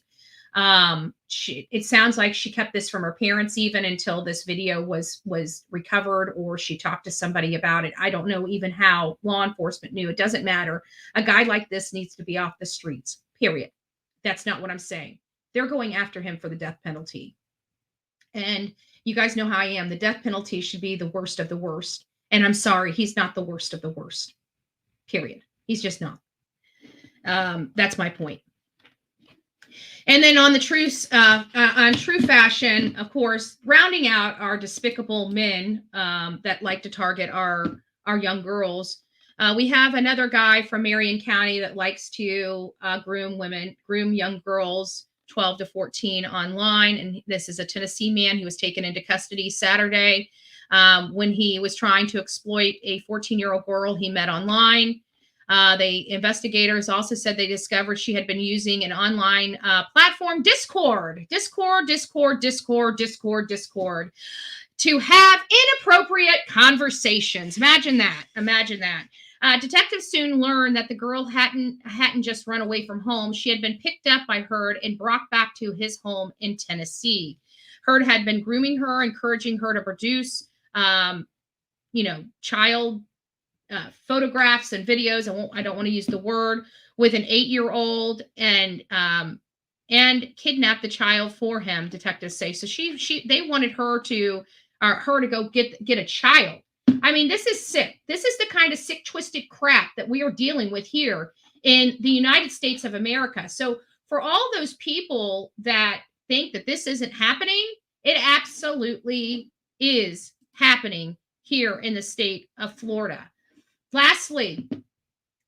Speaker 9: It sounds like she kept this from her parents even until this video was recovered, or she talked to somebody about it. I don't know even how law enforcement knew. It doesn't matter. A guy like this needs to be off the streets, period. That's not what I'm saying. They're going after him for the death penalty. And you guys know how I am. The death penalty should be the worst of the worst. And I'm sorry, he's not the worst of the worst, period. He's just not. That's my point. And then on the true fashion, of course, rounding out our despicable men that like to target our young girls, we have another guy from Marion County that likes to groom young girls, 12 to 14 online. And this is a Tennessee man. He was taken into custody Saturday when he was trying to exploit a 14-year-old girl he met online. The investigators also said they discovered she had been using an online platform, Discord, to have inappropriate conversations. Imagine that. Detectives soon learned that the girl hadn't just run away from home. She had been picked up by Hurd and brought back to his home in Tennessee. Hurd had been grooming her, encouraging her to produce, child photographs and videos. I don't want to use the word, with an 8-year-old and kidnap the child for him. Detectives say so. They wanted her to go get a child. I mean, this is sick. This is the kind of sick, twisted crap that we are dealing with here in the United States of America. So for all those people that think that this isn't happening, it absolutely is happening here in the state of Florida. Lastly,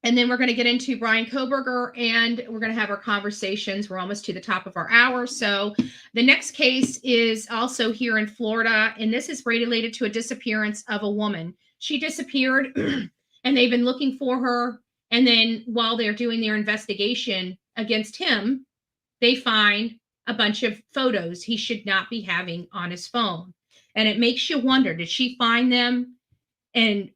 Speaker 9: and then we're going to get into Bryan Kohberger, and we're going to have our conversations. We're almost to the top of our hour. So the next case is also here in Florida, and this is related to a disappearance of a woman. She disappeared, and they've been looking for her. And then while they're doing their investigation against him, they find a bunch of photos he should not be having on his phone. And it makes you wonder, did she find them and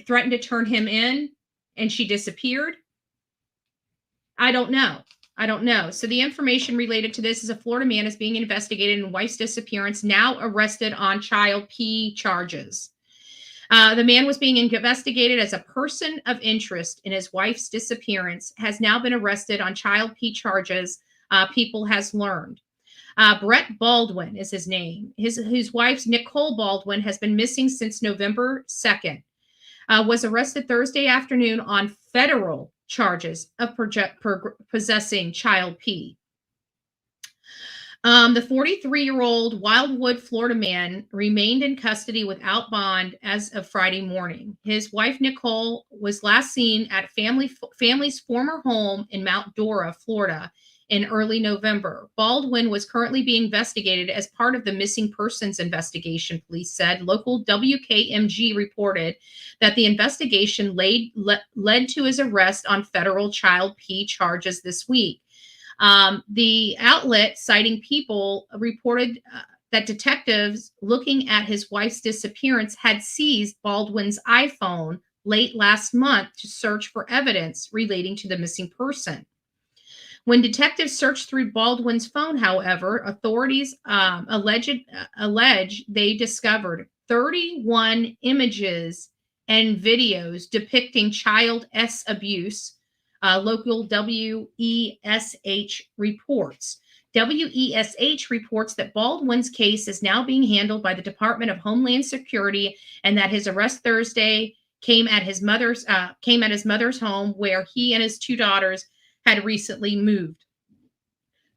Speaker 9: threaten to turn him in, and she disappeared? I don't know. So the information related to this is a Florida man is being investigated in wife's disappearance, now arrested on child P charges. The man was being investigated as a person of interest in his wife's disappearance, has now been arrested on child P charges, People has learned. Brett Baldwin is his name. His wife's Nicole Baldwin has been missing since November 2nd. Was arrested Thursday afternoon on federal charges of possessing child P. The 43-year-old Wildwood, Florida man remained in custody without bond as of Friday morning. His wife, Nicole, was last seen at family's former home in Mount Dora, Florida, in early November. Baldwin was currently being investigated as part of the missing persons investigation, police said. Local WKMG reported that the investigation led to his arrest on federal child P charges this week. The outlet, citing People, reported that detectives looking at his wife's disappearance had seized Baldwin's iPhone late last month to search for evidence relating to the missing person. When detectives searched through Baldwin's phone, however, authorities allege they discovered 31 images and videos depicting child S abuse. Local WESH reports. WESH reports that Baldwin's case is now being handled by the Department of Homeland Security, and that his arrest Thursday came at his mother's home, where he and his two daughters had recently moved.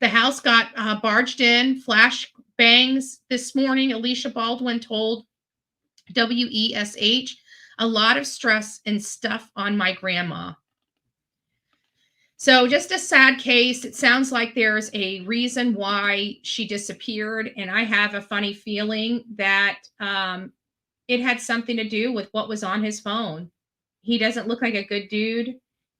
Speaker 9: The house got barged in, flash bangs this morning. Alicia Baldwin told WESH, a lot of stress and stuff on my grandma. So just a sad case. It sounds like there's a reason why she disappeared. And I have a funny feeling that it had something to do with what was on his phone. He doesn't look like a good dude.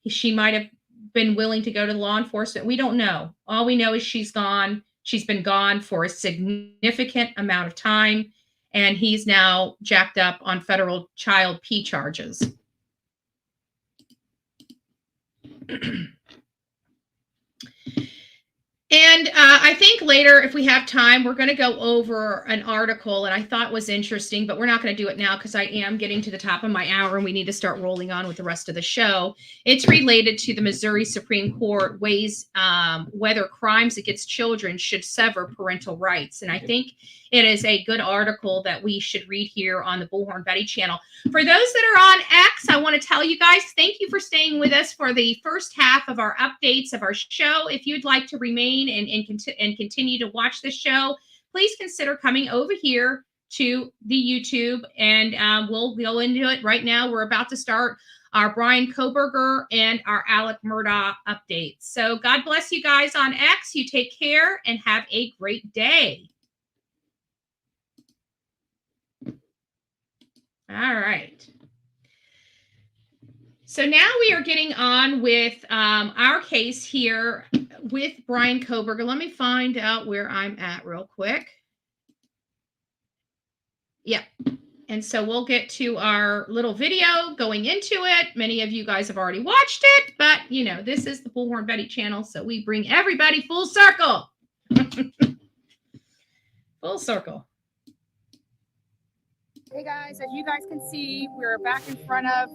Speaker 9: She might have been willing to go to law enforcement. We don't know. All we know is she's gone. She's been gone for a significant amount of time. And he's now jacked up on federal child P charges. And I think later, if we have time, we're going to go over an article, and I thought was interesting, but we're not going to do it now because I am getting to the top of my hour and we need to start rolling on with the rest of the show. It's related to the Missouri Supreme Court weighs whether crimes against children should sever parental rights. And I think it is a good article that we should read here on the Bullhorn Betty channel. For those that are on X, I want to tell you guys, thank you for staying with us for the first half of our updates of our show. If you'd like to remain and continue to watch this show, please consider coming over here to the YouTube, and we'll go into it right now. We're about to start our Bryan Kohberger and our Alec Murdaugh updates. So God bless you guys on X. You take care and have a great day. All right. So now we are getting on with our case here with Bryan Kohberger. Let me find out where I'm at real quick. Yeah. And so we'll get to our little video going into it. Many of you guys have already watched it, but you know, this is the Bullhorn Betty channel, so we bring everybody full circle. Full circle.
Speaker 16: Hey guys, as you guys can see, we're back in front of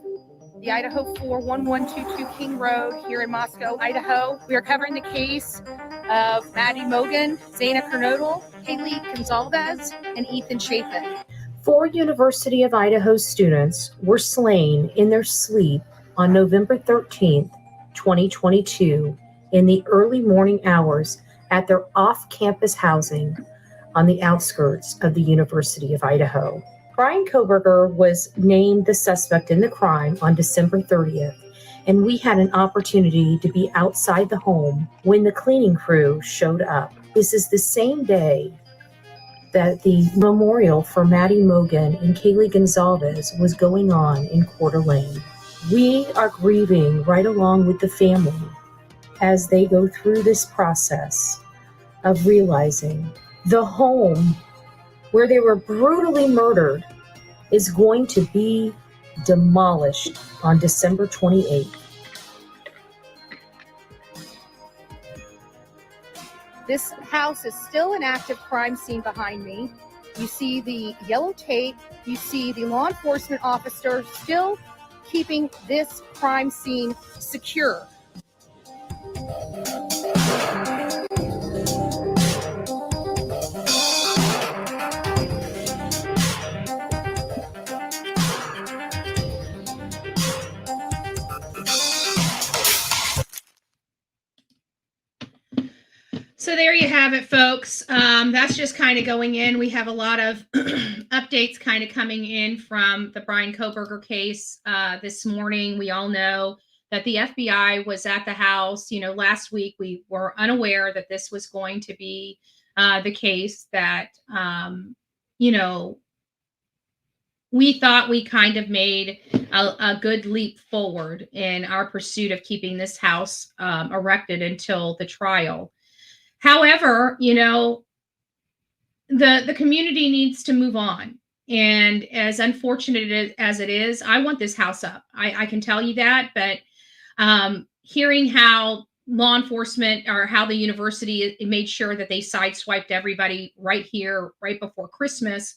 Speaker 16: the Idaho 41122 King Road here in Moscow, Idaho. We are covering the case of Maddie Mogen, Zana Kernodle, Haley Gonzalez, and Ethan Chapin.
Speaker 8: 4 University of Idaho students were slain in their sleep on November 13th, 2022, in the early morning hours at their off-campus housing on the outskirts of the University of Idaho. Bryan Kohberger was named the suspect in the crime on December 30th, and we had an opportunity to be outside the home when the cleaning crew showed up. This is the same day that the memorial for Maddie Mogen and Kaylee Gonzalez was going on in Coeur d'Alene. We are grieving right along with the family as they go through this process of realizing the home where they were brutally murdered is going to be demolished on December 28th.
Speaker 16: This house is still an active crime scene behind me. You see the yellow tape. You see the law enforcement officer still keeping this crime scene secure.
Speaker 9: So there you have it, folks. That's just kind of going in. We have a lot of updates kind of coming in from the Bryan Kohberger case this morning. We all know that the FBI was at the house. You know, last week we were unaware that this was going to be the case, that, you know, we thought we kind of made a good leap forward in our pursuit of keeping this house erected until the trial. However, you know, the community needs to move on. And as unfortunate as it is, I want this house up. I can tell you that. But hearing how law enforcement, or how the university made sure that they sideswiped everybody right here, right before Christmas,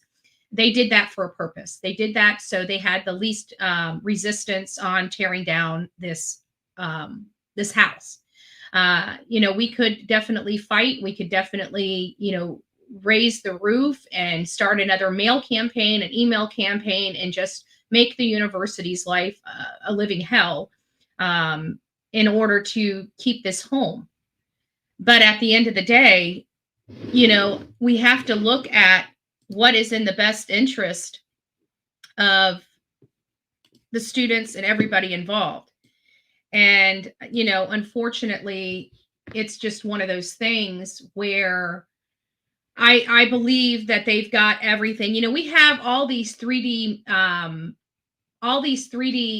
Speaker 9: they did that for a purpose. They did that so they had the least resistance on tearing down this house. You know, we could definitely fight. We could definitely, you know, raise the roof and start another mail campaign, an email campaign, and just make the university's life a living hell in order to keep this home. But at the end of the day, you know, we have to look at what is in the best interest of the students and everybody involved. And, you know, unfortunately, it's just one of those things where I believe that they've got everything. You know, we have all these 3D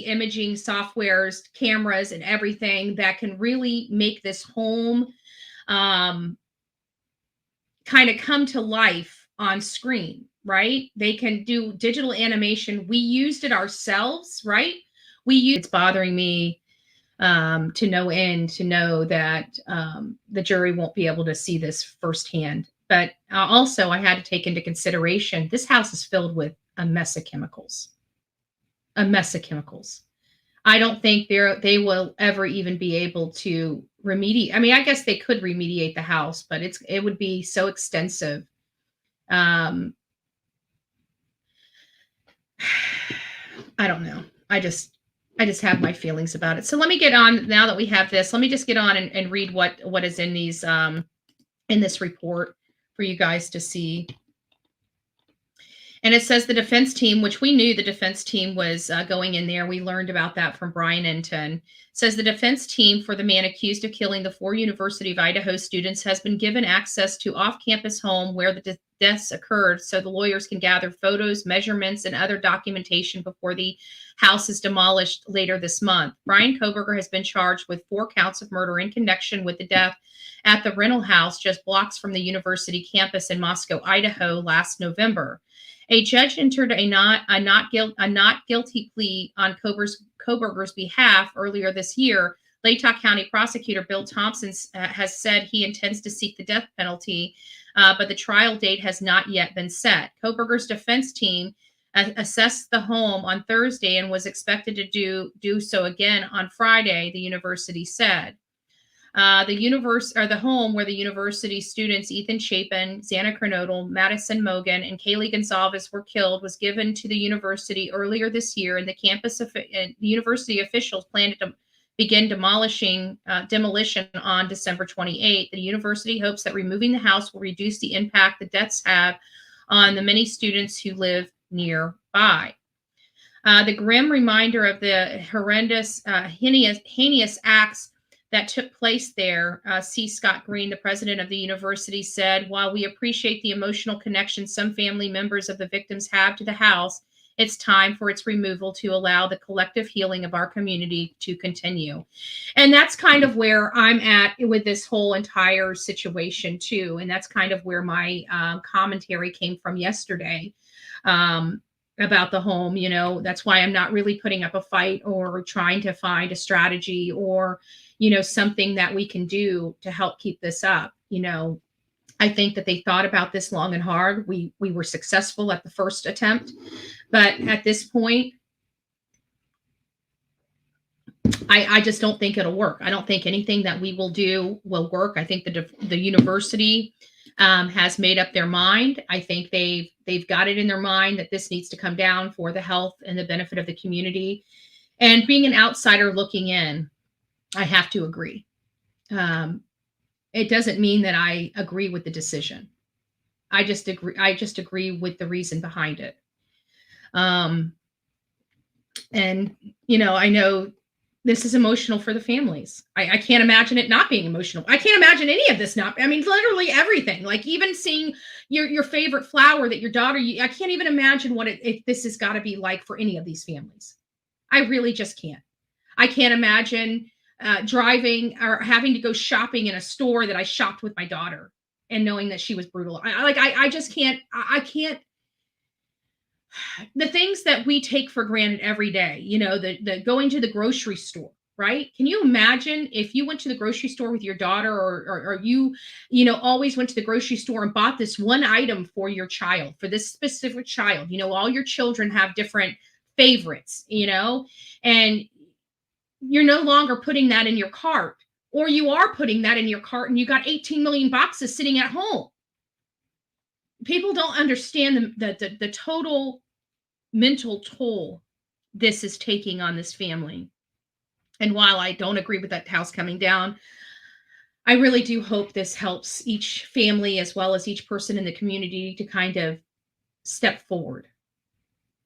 Speaker 9: imaging softwares, cameras, and everything that can really make this home kind of come to life on screen, right? They can do digital animation. We used it ourselves, right? It's bothering me to no end to know that the jury won't be able to see this firsthand. But also, I had to take into consideration this house is filled with a mess of chemicals. A mess of chemicals. I don't think they will ever even be able to remediate. I mean, I guess they could remediate the house, but it would be so extensive. I don't know. I just have my feelings about it. So let me get on, now that we have this, let me just get on and read what is in these in this report for you guys to see. And it says the defense team, which we knew the defense team was going in there. We learned about that from Bryan Kohberger. Says the defense team for the man accused of killing the 4 University of Idaho students has been given access to off-campus home where the deaths occurred, so the lawyers can gather photos, measurements, and other documentation before the house is demolished later this month. Bryan Kohberger has been charged with 4 counts of murder in connection with the death at the rental house just blocks from the university campus in Moscow, Idaho last November. A judge entered a not guilty plea on Kohberger's behalf earlier this year. Latah County Prosecutor Bill Thompson has said he intends to seek the death penalty, but the trial date has not yet been set. Kohberger's defense team assessed the home on Thursday and was expected to do so again on Friday, the university said. The home where the university students Ethan Chapin, Xana Kernodle, Madison Mogen, and Kaylee Gonzalez were killed was given to the university earlier this year, and the university officials plan to begin demolition on December 28th. The university hopes that removing the house will reduce the impact the deaths have on the many students who live nearby. The grim reminder of the horrendous, heinous acts that took place there, C. Scott Green, the president of the university, said, "While we appreciate the emotional connection some family members of the victims have to the house, it's time for its removal to allow the collective healing of our community to continue." And that's kind of where I'm at with this whole entire situation, too. And that's kind of where my commentary came from yesterday about the home. You know, that's why I'm not really putting up a fight or trying to find a strategy or something that we can do to help keep this up. I think that they thought about this long and hard. We were successful at the first attempt, but at this point, I just don't think it'll work. I don't think anything that we will do will work. I think the university has made up their mind. I think they've got it in their mind that this needs to come down for the health and the benefit of the community. And being an outsider looking in, I have to agree. It doesn't mean that I agree with the decision. I just agree with the reason behind it. And I know this is emotional for the families. I can't imagine it not being emotional. I can't imagine any of this not. I mean, literally everything. Like even seeing your favorite flower that your daughter. I can't even imagine what this has got to be like for any of these families. I really just can't. I can't imagine driving or having to go shopping in a store that I shopped with my daughter and knowing that she was brutal. I just can't. I can't. The things that we take for granted every day, the going to the grocery store, right? Can you imagine if you went to the grocery store with your daughter or you always went to the grocery store and bought this one item for your child, for this specific child? All your children have different favorites, and you're no longer putting that in your cart, or you are putting that in your cart and you got 18 million boxes sitting at home. People don't understand the total mental toll this is taking on this family. And while I don't agree with that house coming down, I really do hope this helps each family as well as each person in the community to kind of step forward,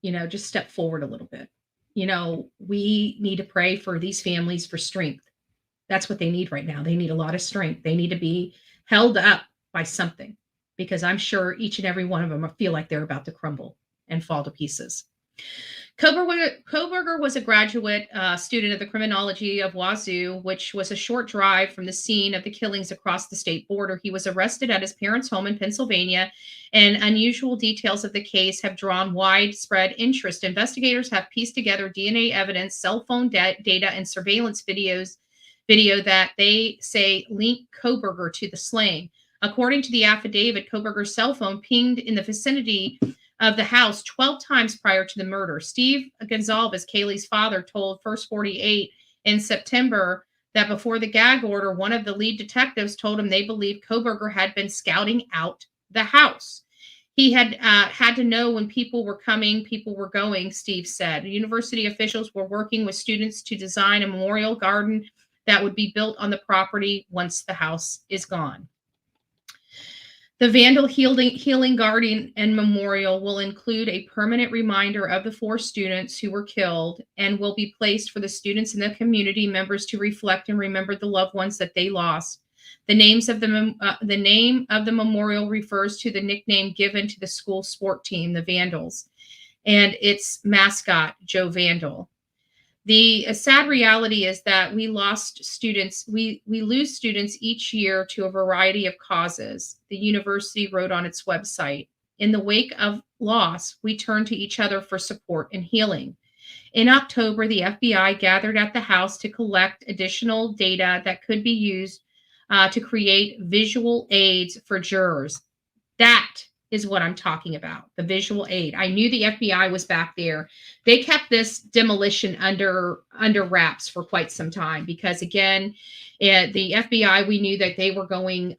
Speaker 9: just step forward a little bit. We need to pray for these families for strength. That's what they need right now. They need a lot of strength. They need to be held up by something, because I'm sure each and every one of them feel like they're about to crumble and fall to pieces. Kohberger was a graduate student of the criminology of Wazoo, which was a short drive from the scene of the killings across the state border. He was arrested at his parents' home in Pennsylvania, and unusual details of the case have drawn widespread interest. Investigators have pieced together DNA evidence, cell phone data, and surveillance video that they say link Kohberger to the slaying. According to the affidavit, Kohberger's cell phone pinged in the vicinity of the house 12 times prior to the murder. Steve Gonzalez, Kaylee's father, told First 48 in September that before the gag order, one of the lead detectives told him they believed Kohberger had been scouting out the house. He had had to know when people were coming, people were going, Steve said. University officials were working with students to design a memorial garden that would be built on the property once the house is gone. The Vandal Healing Garden and Memorial will include a permanent reminder of the 4 students who were killed and will be placed for the students and the community members to reflect and remember the loved ones that they lost. The name of the memorial refers to the nickname given to the school sport team, the Vandals, and its mascot, Joe Vandal. The sad reality is that we lost students. We lose students each year to a variety of causes, the university wrote on its website. In the wake of loss, we turn to each other for support and healing. In October, the FBI gathered at the house to collect additional data that could be used to create visual aids for jurors. That is what I'm talking about, the visual aid. I knew the FBI was back there. They kept this demolition under wraps for quite some time because, again, the FBI, we knew that they were going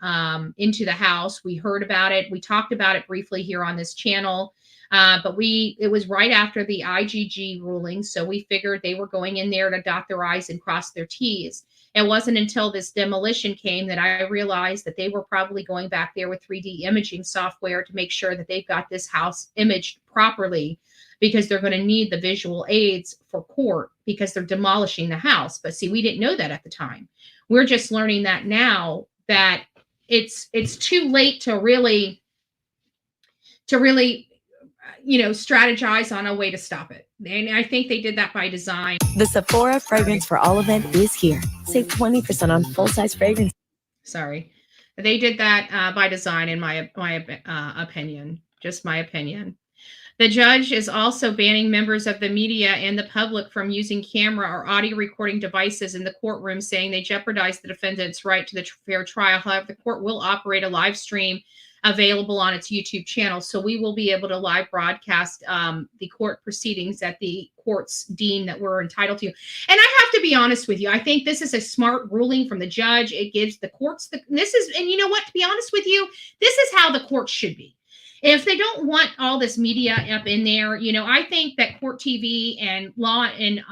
Speaker 9: into the house. We heard about it. We talked about it briefly here on this channel, but it was right after the IGG ruling, so we figured they were going in there to dot their I's and cross their T's. It wasn't until this demolition came that I realized that they were probably going back there with 3D imaging software to make sure that they've got this house imaged properly, because they're going to need the visual aids for court because they're demolishing the house. But see, we didn't know that at the time. We're just learning that now, that it's too late to really strategize on a way to stop it. And I think they did that by design.
Speaker 17: The Sephora Fragrance for All event is here. Save 20% on full-size fragrance.
Speaker 9: Sorry. They did that by design, in my opinion. Just my opinion. The judge is also banning members of the media and the public from using camera or audio recording devices in the courtroom, saying they jeopardize the defendant's right to the fair trial. However, the court will operate a live stream available on its YouTube channel. So we will be able to live broadcast the court proceedings that the courts deem that we're entitled to. And I have to be honest with you, I think this is a smart ruling from the judge. It gives the courts and you know what, to be honest with you, this is how the courts should be. If they don't want all this media up in there, I think that Court TV and Law and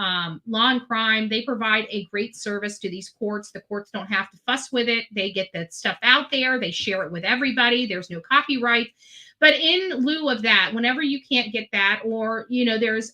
Speaker 9: Crime, they provide a great service to these courts. The courts don't have to fuss with it. They get that stuff out there. They share it with everybody. There's no copyright. But in lieu of that, whenever you can't get that, or, there's,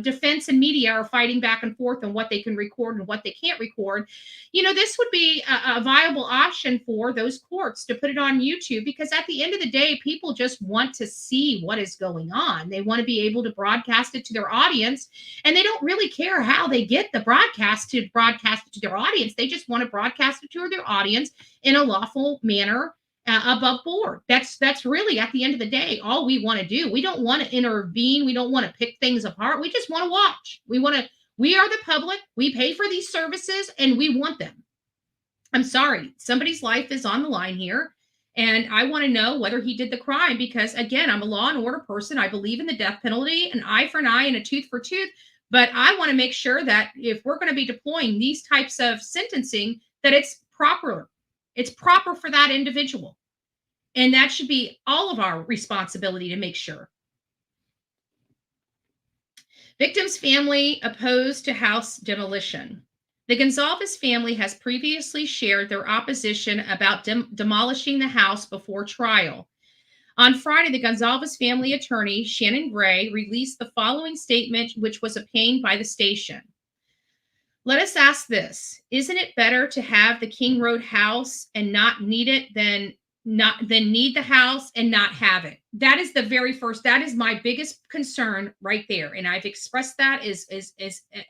Speaker 9: defense and media are fighting back and forth on what they can record and what they can't record, this would be a viable option for those courts to put it on YouTube, because at the end of the day, people just want to see what is going on. They want to be able to broadcast it to their audience, and they don't really care how they get the broadcast it to their audience. They just want to broadcast it to their audience in a lawful manner. Above board. That's really, at the end of the day, all we want to do. We don't want to intervene. We don't want to pick things apart. We just want to watch. We are the public. We pay for these services and we want them. I'm sorry. Somebody's life is on the line here. And I want to know whether he did the crime, because, again, I'm a law and order person. I believe in the death penalty, an eye for an eye and a tooth for tooth. But I want to make sure that if we're going to be deploying these types of sentencing, that it's proper. It's proper for that individual. And that should be all of our responsibility to make sure. Victim's family opposed to house demolition. The Gonzalez family has previously shared their opposition about demolishing the house before trial. On Friday, the Gonzalez family attorney, Shannon Gray, released the following statement, which was obtained by the station. Let us ask this. Isn't it better to have the King Road house and not need it than need the house and not have it? That is the very first, that is my biggest concern right there. And I've expressed that is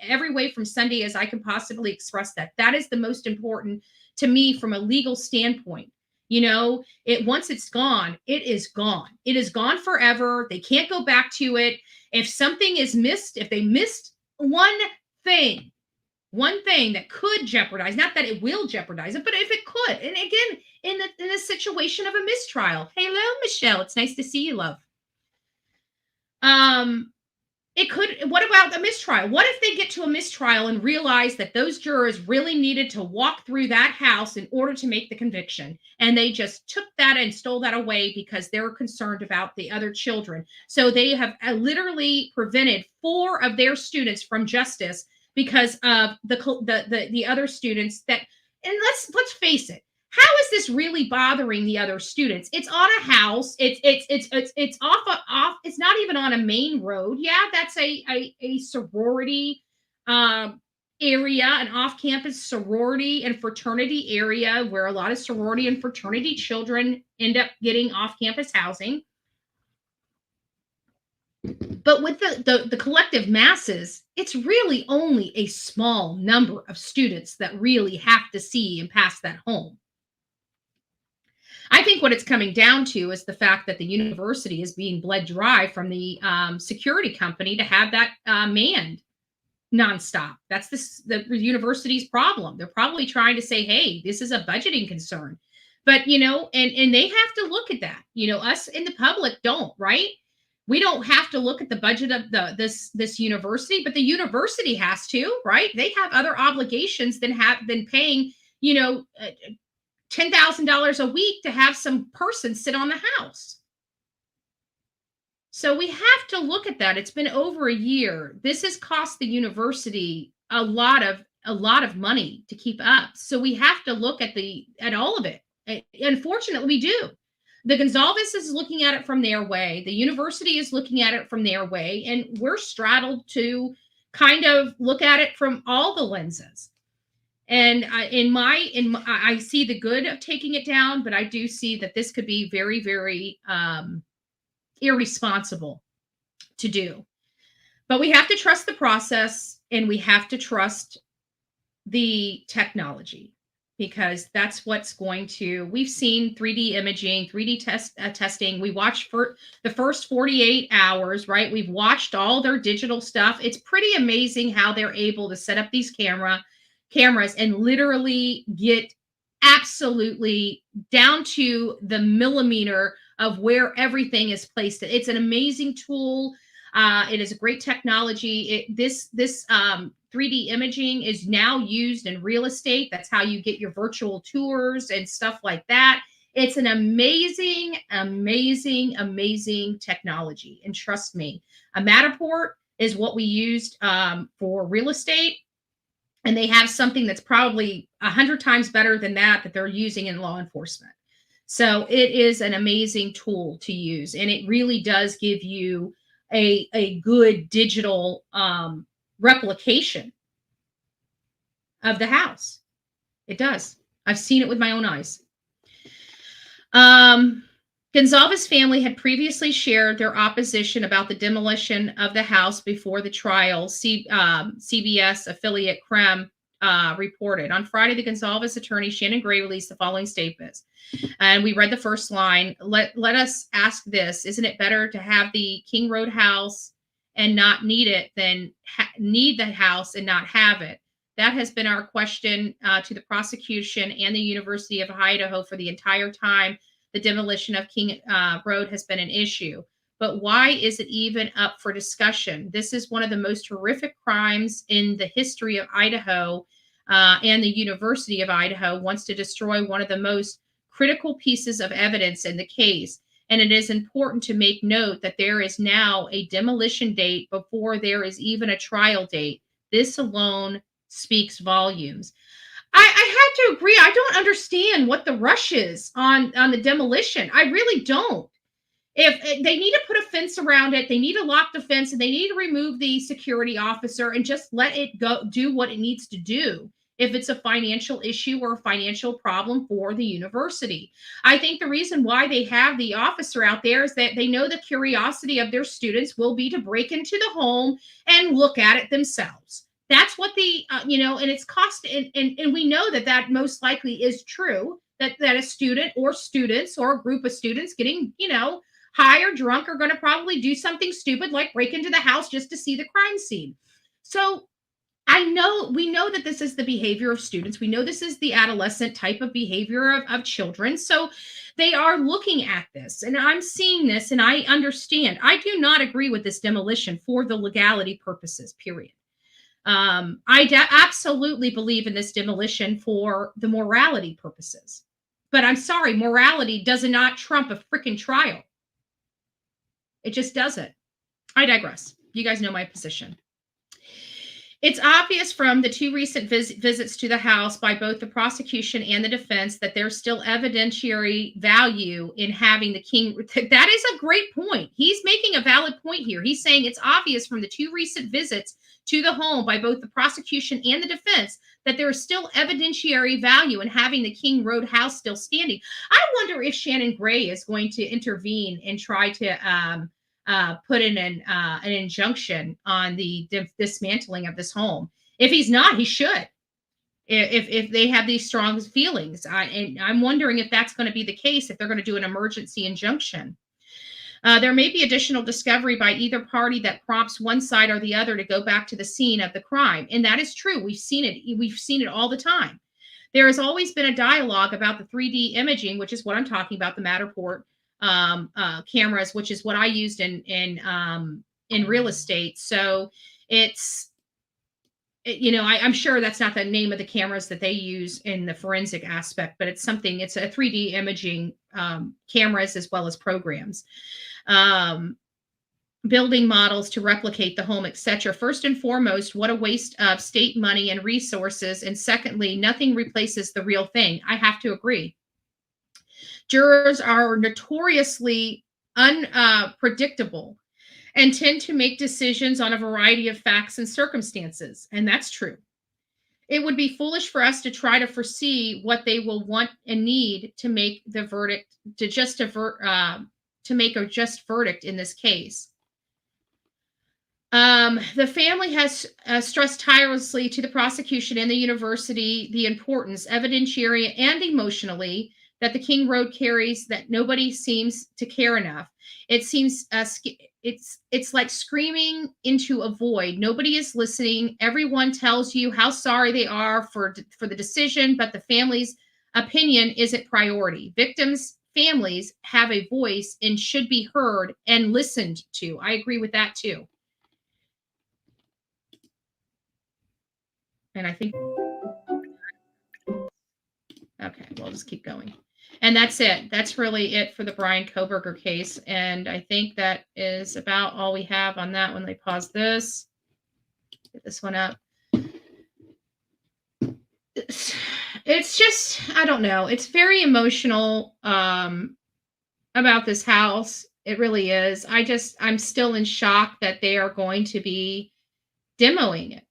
Speaker 9: every way from Sunday as I can possibly express that. That is the most important to me from a legal standpoint. You know, once it's gone, it is gone. It is gone forever. They can't go back to it. If something is missed, if they missed one thing that could jeopardize, not that it will jeopardize it, but if it could, and again, in the situation of a mistrial. Hello, Michelle. It's nice to see you, love. It could, what about a mistrial? What if they get to a mistrial and realize that those jurors really needed to walk through that house in order to make the conviction, and they just took that and stole that away because they were concerned about the other children? So they have literally prevented 4 of their students from justice because of the other students that, and let's face it, how is this really bothering the other students? It's on a house. It's off. It's not even on a main road. Yeah, that's a sorority area, an off-campus sorority and fraternity area where a lot of sorority and fraternity children end up getting off-campus housing. But with the collective masses, it's really only a small number of students that really have to see and pass that home. I think what it's coming down to is the fact that the university is being bled dry from the security company to have that manned nonstop. That's the university's problem. They're probably trying to say, hey, this is a budgeting concern. But, you know, and they have to look at that. You know, us in the public don't, right? We don't have to look at the budget of this university, but the university has to, right? They have other obligations than paying, you know, $10,000 a week to have some person sit on the house. So we have to look at that. It's been over a year. This has cost the university a lot of money to keep up. So we have to look at all of it. Unfortunately, we do. The Gonzalez is looking at it from their way. The university is looking at it from their way, and we're straddled to kind of look at it from all the lenses. And I see the good of taking it down, but I do see that this could be very, very irresponsible to do. But we have to trust the process, and we have to trust the technology, because that's what's going to. We've seen 3D imaging, 3D testing. We watched for the first 48 hours, right? We've watched all their digital stuff. It's pretty amazing how they're able to set up these cameras and literally get absolutely down to the millimeter of where everything is placed. It's an amazing tool. It is a great technology. This 3D imaging is now used in real estate. That's how you get your virtual tours and stuff like that. It's an amazing, amazing, amazing technology. And trust me, a Matterport is what we used for real estate. And they have something that's probably 100 times better than that they're using in law enforcement. So it is an amazing tool to use. And it really does give you a good digital replication of the house. It does. I've seen it with my own eyes. Gonzalez family had previously shared their opposition about the demolition of the house before the trial. CBS affiliate Creme reported. On Friday, the Gonzalez attorney, Shannon Gray, released the following statements. And we read the first line. Let us ask this. Isn't it better to have the King Road house and not need it than need the house and not have it? That has been our question to the prosecution and the University of Idaho for the entire time the demolition of King Road has been an issue. But why is it even up for discussion? This is one of the most horrific crimes in the history of Idaho, and the University of Idaho wants to destroy one of the most critical pieces of evidence in the case. And it is important to make note that there is now a demolition date before there is even a trial date. This alone speaks volumes. I had to agree. I don't understand what the rush is on the demolition. I really don't. If they need to put a fence around it, they need to lock the fence, and they need to remove the security officer and just let it go do what it needs to do. If it's a financial issue or a financial problem for the university, I think the reason why they have the officer out there is that they know the curiosity of their students will be to break into the home and look at it themselves. That's what the, and it's cost. And we know that that most likely is true, that a student or students or a group of students getting, high or drunk are going to probably do something stupid like break into the house just to see the crime scene. So we know that this is the behavior of students. We know this is the adolescent type of behavior of children. So they are looking at this, and I'm seeing this, and I understand. I do not agree with this demolition for the legality purposes, period. I absolutely believe in this demolition for the morality purposes. But I'm sorry, morality does not trump a freaking trial. It just doesn't. I digress. You guys know my position. It's obvious from the two recent visits to the house by both the prosecution and the defense that there's still evidentiary value in having the king. That is a great point. He's making a valid point here. He's saying it's obvious from the two recent visits to the home by both the prosecution and the defense that there is still evidentiary value in having the King Road house still standing. I wonder if Shannon Gray is going to intervene and try to put in an injunction on the dismantling of this home. If he's not, he should. If they have these strong feelings, and I'm wondering if that's going to be the case, if they're going to do an emergency injunction. There may be additional discovery by either party that prompts one side or the other to go back to the scene of the crime, and that is true. We've seen it. We've seen it all the time. There has always been a dialogue about the 3D imaging, which is what I'm talking about, the Matterport cameras, which is what I used in real estate. So it's, I'm sure that's not the name of the cameras that they use in the forensic aspect, but it's something, it's a 3D imaging cameras as well as programs. Building models to replicate the home, etc. First and foremost, what a waste of state money and resources. And secondly, nothing replaces the real thing. I have to agree. Jurors are notoriously unpredictable and tend to make decisions on a variety of facts and circumstances. And that's true. It would be foolish for us to try to foresee what they will want and need to make the verdict, to make a just verdict in this case. The family has stressed tirelessly to the prosecution and the university the importance, evidentiary and emotionally, that the King Road carries, that nobody seems to care enough. It seems it's like screaming into a void. Nobody is listening. Everyone tells you how sorry they are for the decision, but the family's opinion isn't priority. Victims' families have a voice and should be heard and listened to. I agree with that too. And I think, okay, we'll just keep going. And that's it. That's really it for the Bryan Kohberger case. And I think that is about all we have on that one. Let me pause this. Get this one up. It's just, I don't know. It's very emotional about this house. It really is. I'm still in shock that they are going to be demoing it.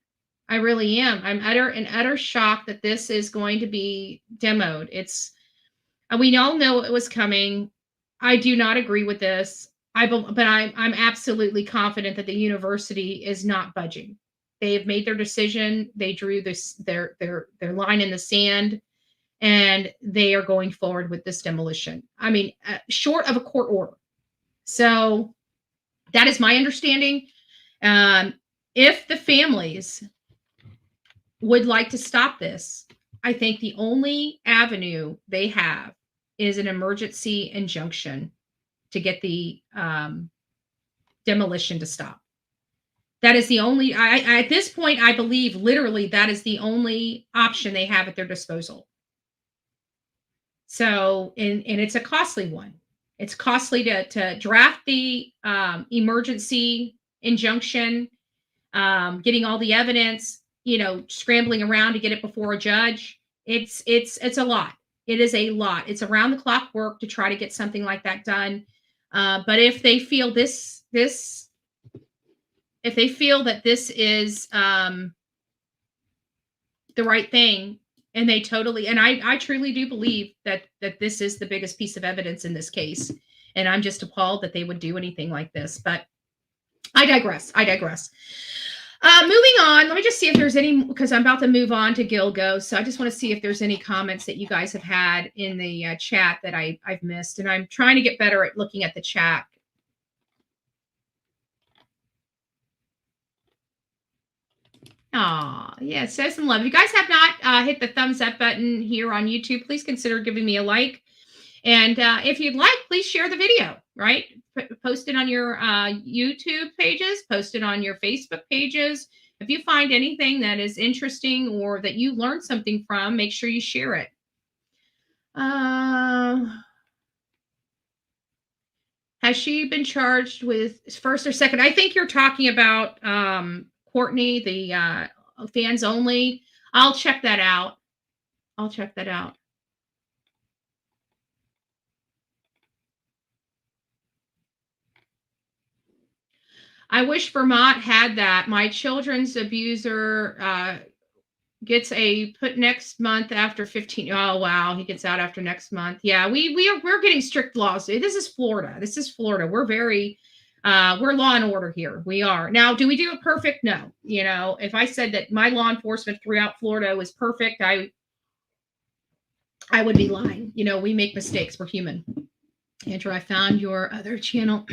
Speaker 9: I really am. I'm in utter shock that this is going to be demoed. We all know it was coming. I do not agree with this. But I'm absolutely confident that the university is not budging. They have made their decision. They drew their line in the sand, and they are going forward with this demolition. I mean, short of a court order. So that is my understanding. If the families would like to stop this, I think the only avenue they have is an emergency injunction to get the demolition to stop. That is the only, at this point, I believe literally that is the only option they have at their disposal. So, and it's a costly one. It's costly to draft the emergency injunction, getting all the evidence, scrambling around to get it before a judge. It's a lot. It is a lot. It's around the clock work to try to get something like that done. But if they feel if they feel that this is the right thing, and they totally, and I truly do believe that this is the biggest piece of evidence in this case. And I'm just appalled that they would do anything like this. But I digress. Moving on, let me just see if there's any, because I'm about to move on to Gilgo. So I just want to see if there's any comments that you guys have had in the chat that I've missed. And I'm trying to get better at looking at the chat. Oh, yeah, show some love. If you guys have not hit the thumbs up button here on YouTube, please consider giving me a like. And if you'd like, please share the video, right? Post it on your YouTube pages, post it on your Facebook pages. If you find anything that is interesting or that you learned something from, make sure you share it. Has she been charged with first or second? I think you're talking about Courtney, the fans only. I'll check that out. I wish Vermont had that. My children's abuser gets a put next month after 15. Oh, wow. He gets out after next month. Yeah, we're getting strict laws. This is Florida. We're very, we're law and order here. We are. Now, do we do it perfect? No. If I said that my law enforcement throughout Florida was perfect, I would be lying. We make mistakes. We're human. Andrew, I found your other channel.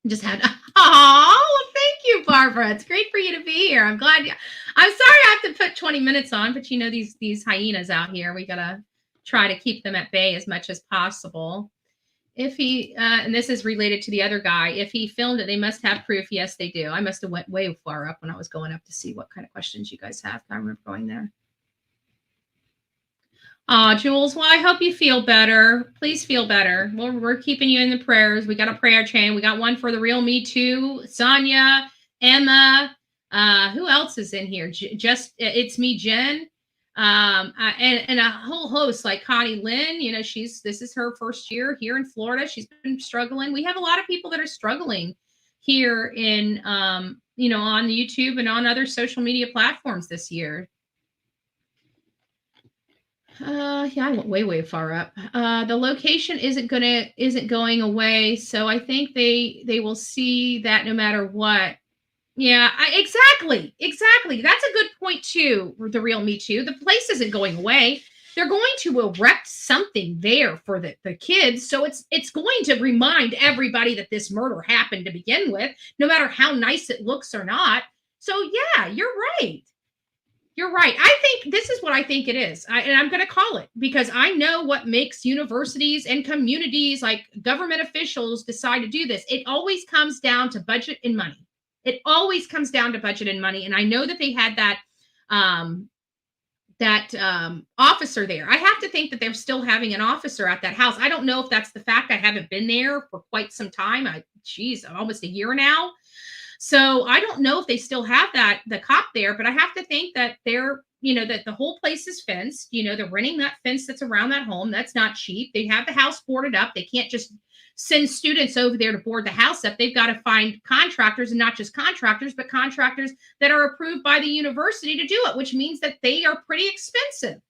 Speaker 9: Just had, thank you, Barbara. It's great for you to be here. I'm glad. I'm sorry I have to put 20 minutes on, but these hyenas out here, we gotta try to keep them at bay as much as possible. If he, and this is related to the other guy, if he filmed it, they must have proof. Yes, they do. I must have went way far up when I was going up to see what kind of questions you guys have. I remember going there. Jules, well, I hope you feel better. Please feel better. We're keeping you in the prayers. We got a prayer chain. We got one for the real Me Too. Sonia, Emma, who else is in here? It's me, Jen, and a whole host like Connie Lynn. This is her first year here in Florida. She's been struggling. We have a lot of people that are struggling here in, on YouTube and on other social media platforms this year. Yeah, I went way far up. The location isn't going away, so I think they will see that no matter what. Yeah, exactly. That's a good point too. The real Me Too. The place isn't going away. They're going to erect something there for the kids, so it's going to remind everybody that this murder happened to begin with, no matter how nice it looks or not. So yeah, you're right. I think this is what I think it is. And I'm going to call it because I know what makes universities and communities like government officials decide to do this. It always comes down to budget and money. And I know that they had that officer there. I have to think that they're still having an officer at that house. I don't know if that's the fact. I haven't been there for quite some time. Almost a year now. So I don't know if they still have the cop there, but I have to think that they're, that the whole place is fenced. They're renting that fence that's around that home. That's not cheap. They have the house boarded up. They can't just send students over there to board the house up. They've got to find contractors, and not just contractors, but contractors that are approved by the university to do it, which means that they are pretty expensive.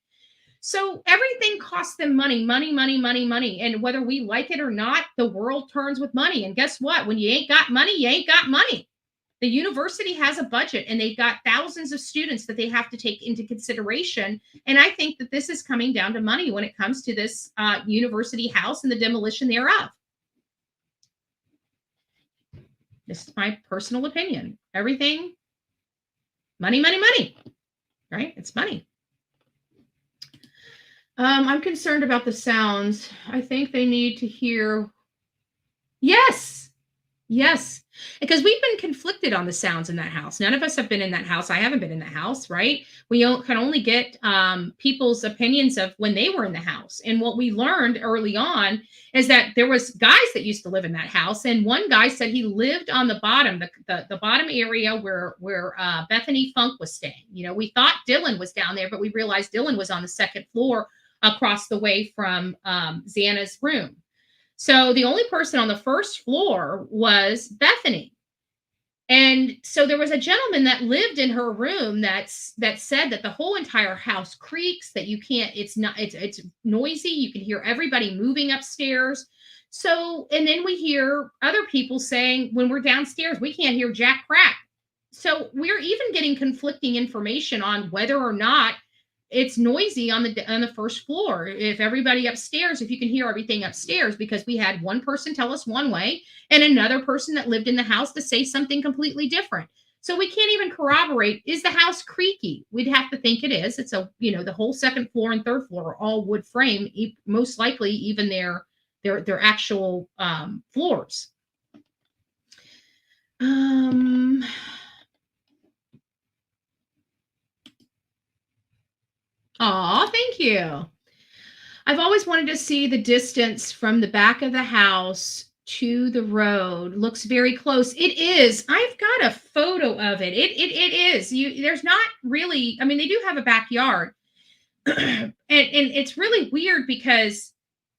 Speaker 9: So everything costs them money. And whether we like it or not, the world turns with money. And guess what? When you ain't got money, you ain't got money. The university has a budget, and they've got thousands of students that they have to take into consideration. And I think that this is coming down to money when it comes to this university house and the demolition thereof. This is my personal opinion. Everything, money, right? It's money. I'm concerned about the sounds. I think they need to hear. Yes. Because we've been conflicted on the sounds in that house. None of us have been in that house. I haven't been in that house, right? We can only get people's opinions of when they were in the house. And what we learned early on is that there was guys that used to live in that house. And one guy said he lived on the bottom, the bottom area where Bethany Funk was staying. You know, we thought Dylan was down there, but we realized Dylan was on the second floor across the way from Xana's room. So the only person on the first floor was Bethany. And so there was a gentleman that lived in her room that said that the whole entire house creaks, that you can't, it's noisy. You can hear everybody moving upstairs. So, and then we hear other people saying when we're downstairs, we can't hear jack crap. So we're even getting conflicting information on whether or not it's noisy on the first floor. If everybody upstairs, if you can hear everything upstairs, because we had one person tell us one way and another person that lived in the house to say something completely different. So we can't even corroborate, is the house creaky? We'd have to think it is. It's the whole second floor and third floor are all wood frame, most likely even their actual floors. Aw, thank you. I've always wanted to see the distance from the back of the house to the road. Looks very close. It is. I've got a photo of it. It is. There's not really, I mean, they do have a backyard. and it's really weird because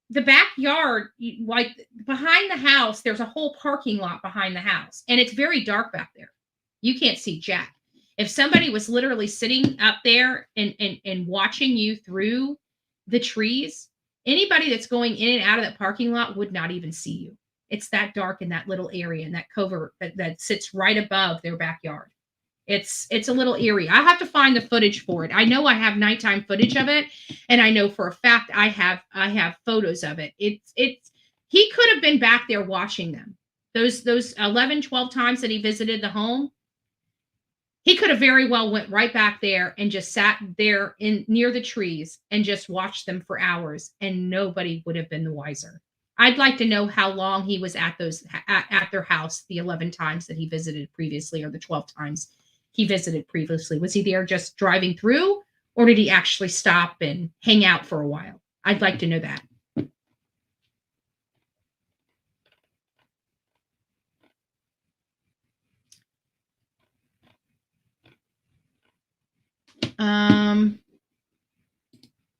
Speaker 9: the backyard, like behind the house, there's a whole parking lot behind the house. And it's very dark back there. You can't see jack. If somebody was literally sitting up there and watching you through the trees, anybody that's going in and out of that parking lot would not even see you. It's that dark in that little area, in that covert that sits right above their backyard. It's a little eerie. I have to find the footage for it. I know I have nighttime footage of it, and I know for a fact I have photos of it. He could have been back there watching them. Those 11, 12 times that he visited the home. He could have very well went right back there and just sat there near the trees and just watched them for hours, and nobody would have been the wiser. I'd like to know how long he was at their house the 11 times that he visited previously, or the 12 times he visited previously. Was he there just driving through, or did he actually stop and hang out for a while? I'd like to know that.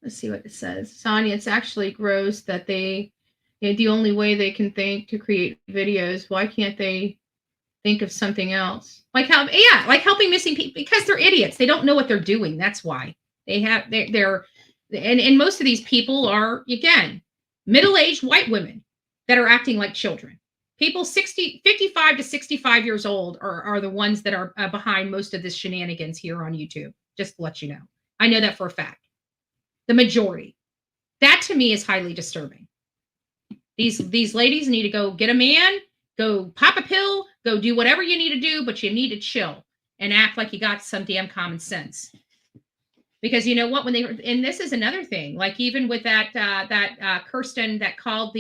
Speaker 9: Let's see what it says. Sonia, it's actually gross that the only way they can think to create videos. Why can't they think of something else? Like helping missing people, because they're idiots. They don't know what they're doing. That's why they're most of these people are, again, middle-aged white women that are acting like children. People 55 to 65 years old are the ones that are behind most of this shenanigans here on YouTube. Just to let you know. I know that for a fact. The majority. That to me is highly disturbing. These ladies need to go get a man, go pop a pill, go do whatever you need to do, but you need to chill and act like you got some damn common sense. Because you know what, and this is another thing, like even with that Kirsten that called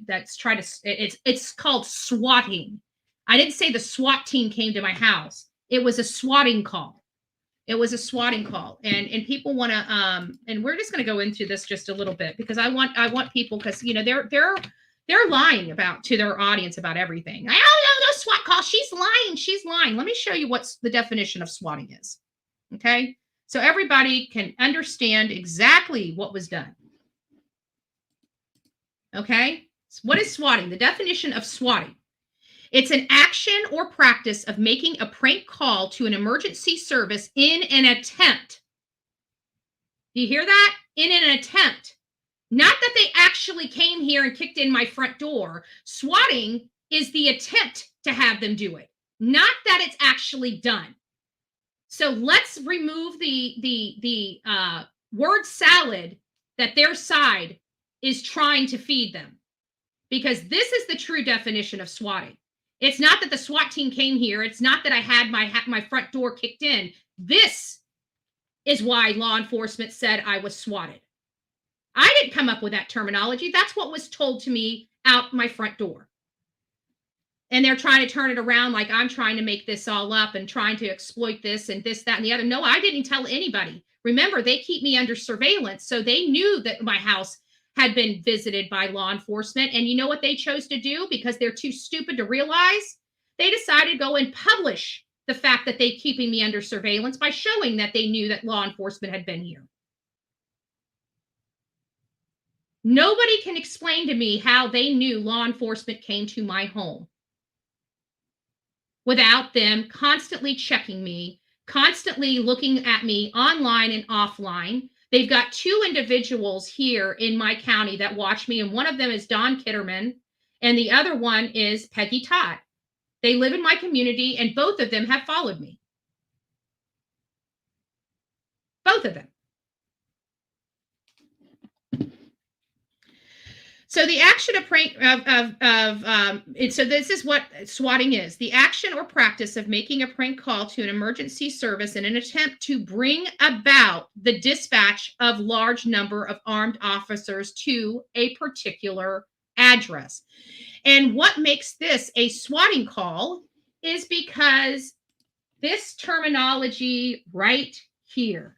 Speaker 9: that's tried to, it's called swatting. I didn't say the SWAT team came to my house. It was a swatting call. It was a swatting call, and people want to, and we're just going to go into this just a little bit because I want people, because they're lying to their audience about everything. No SWAT call. She's lying. Let me show you what's the definition of swatting is. Okay, so everybody can understand exactly what was done. Okay, so what is swatting? The definition of swatting. It's an action or practice of making a prank call to an emergency service in an attempt. Do you hear that? In an attempt. Not that they actually came here and kicked in my front door. Swatting is the attempt to have them do it, not that it's actually done. So let's remove the word salad that their side is trying to feed them, because this is the true definition of swatting. It's not that the SWAT team came here. It's not that I had my front door kicked in. This is why law enforcement said I was swatted. I didn't come up with that terminology. That's what was told to me out my front door. And they're trying to turn it around like I'm trying to make this all up and trying to exploit this and this, that, and the other. No, I didn't tell anybody. Remember, they keep me under surveillance. So they knew that my house had been visited by law enforcement. And you know what they chose to do? Because they're too stupid to realize? They decided to go and publish the fact that they're keeping me under surveillance by showing that they knew that law enforcement had been here. Nobody can explain to me how they knew law enforcement came to my home without them constantly checking me, constantly looking at me online and offline. They've got 2 individuals here in my county that watch me, and one of them is Don Kitterman, and the other one is Peggy Todd. They live in my community, and both of them have followed me. Both of them. So the action of prank so this is what swatting is: the action or practice of making a prank call to an emergency service in an attempt to bring about the dispatch of large number of armed officers to a particular address. And what makes this a swatting call is because this terminology right here.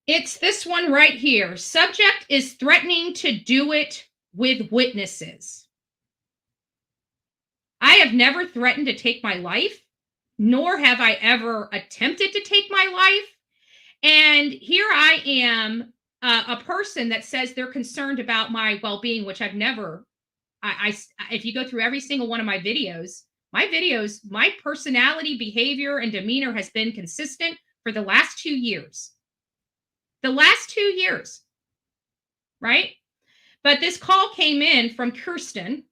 Speaker 9: It's this one right here. Subject is threatening to do it with witnesses. I have never threatened to take my life, nor have I ever attempted to take my life. And here I am, a person that says they're concerned about my well-being, which I've never. If you go through every single one of my videos, my personality, behavior, and demeanor has been consistent for the last 2 years. The last 2 years, right? But this call came in from Kirsten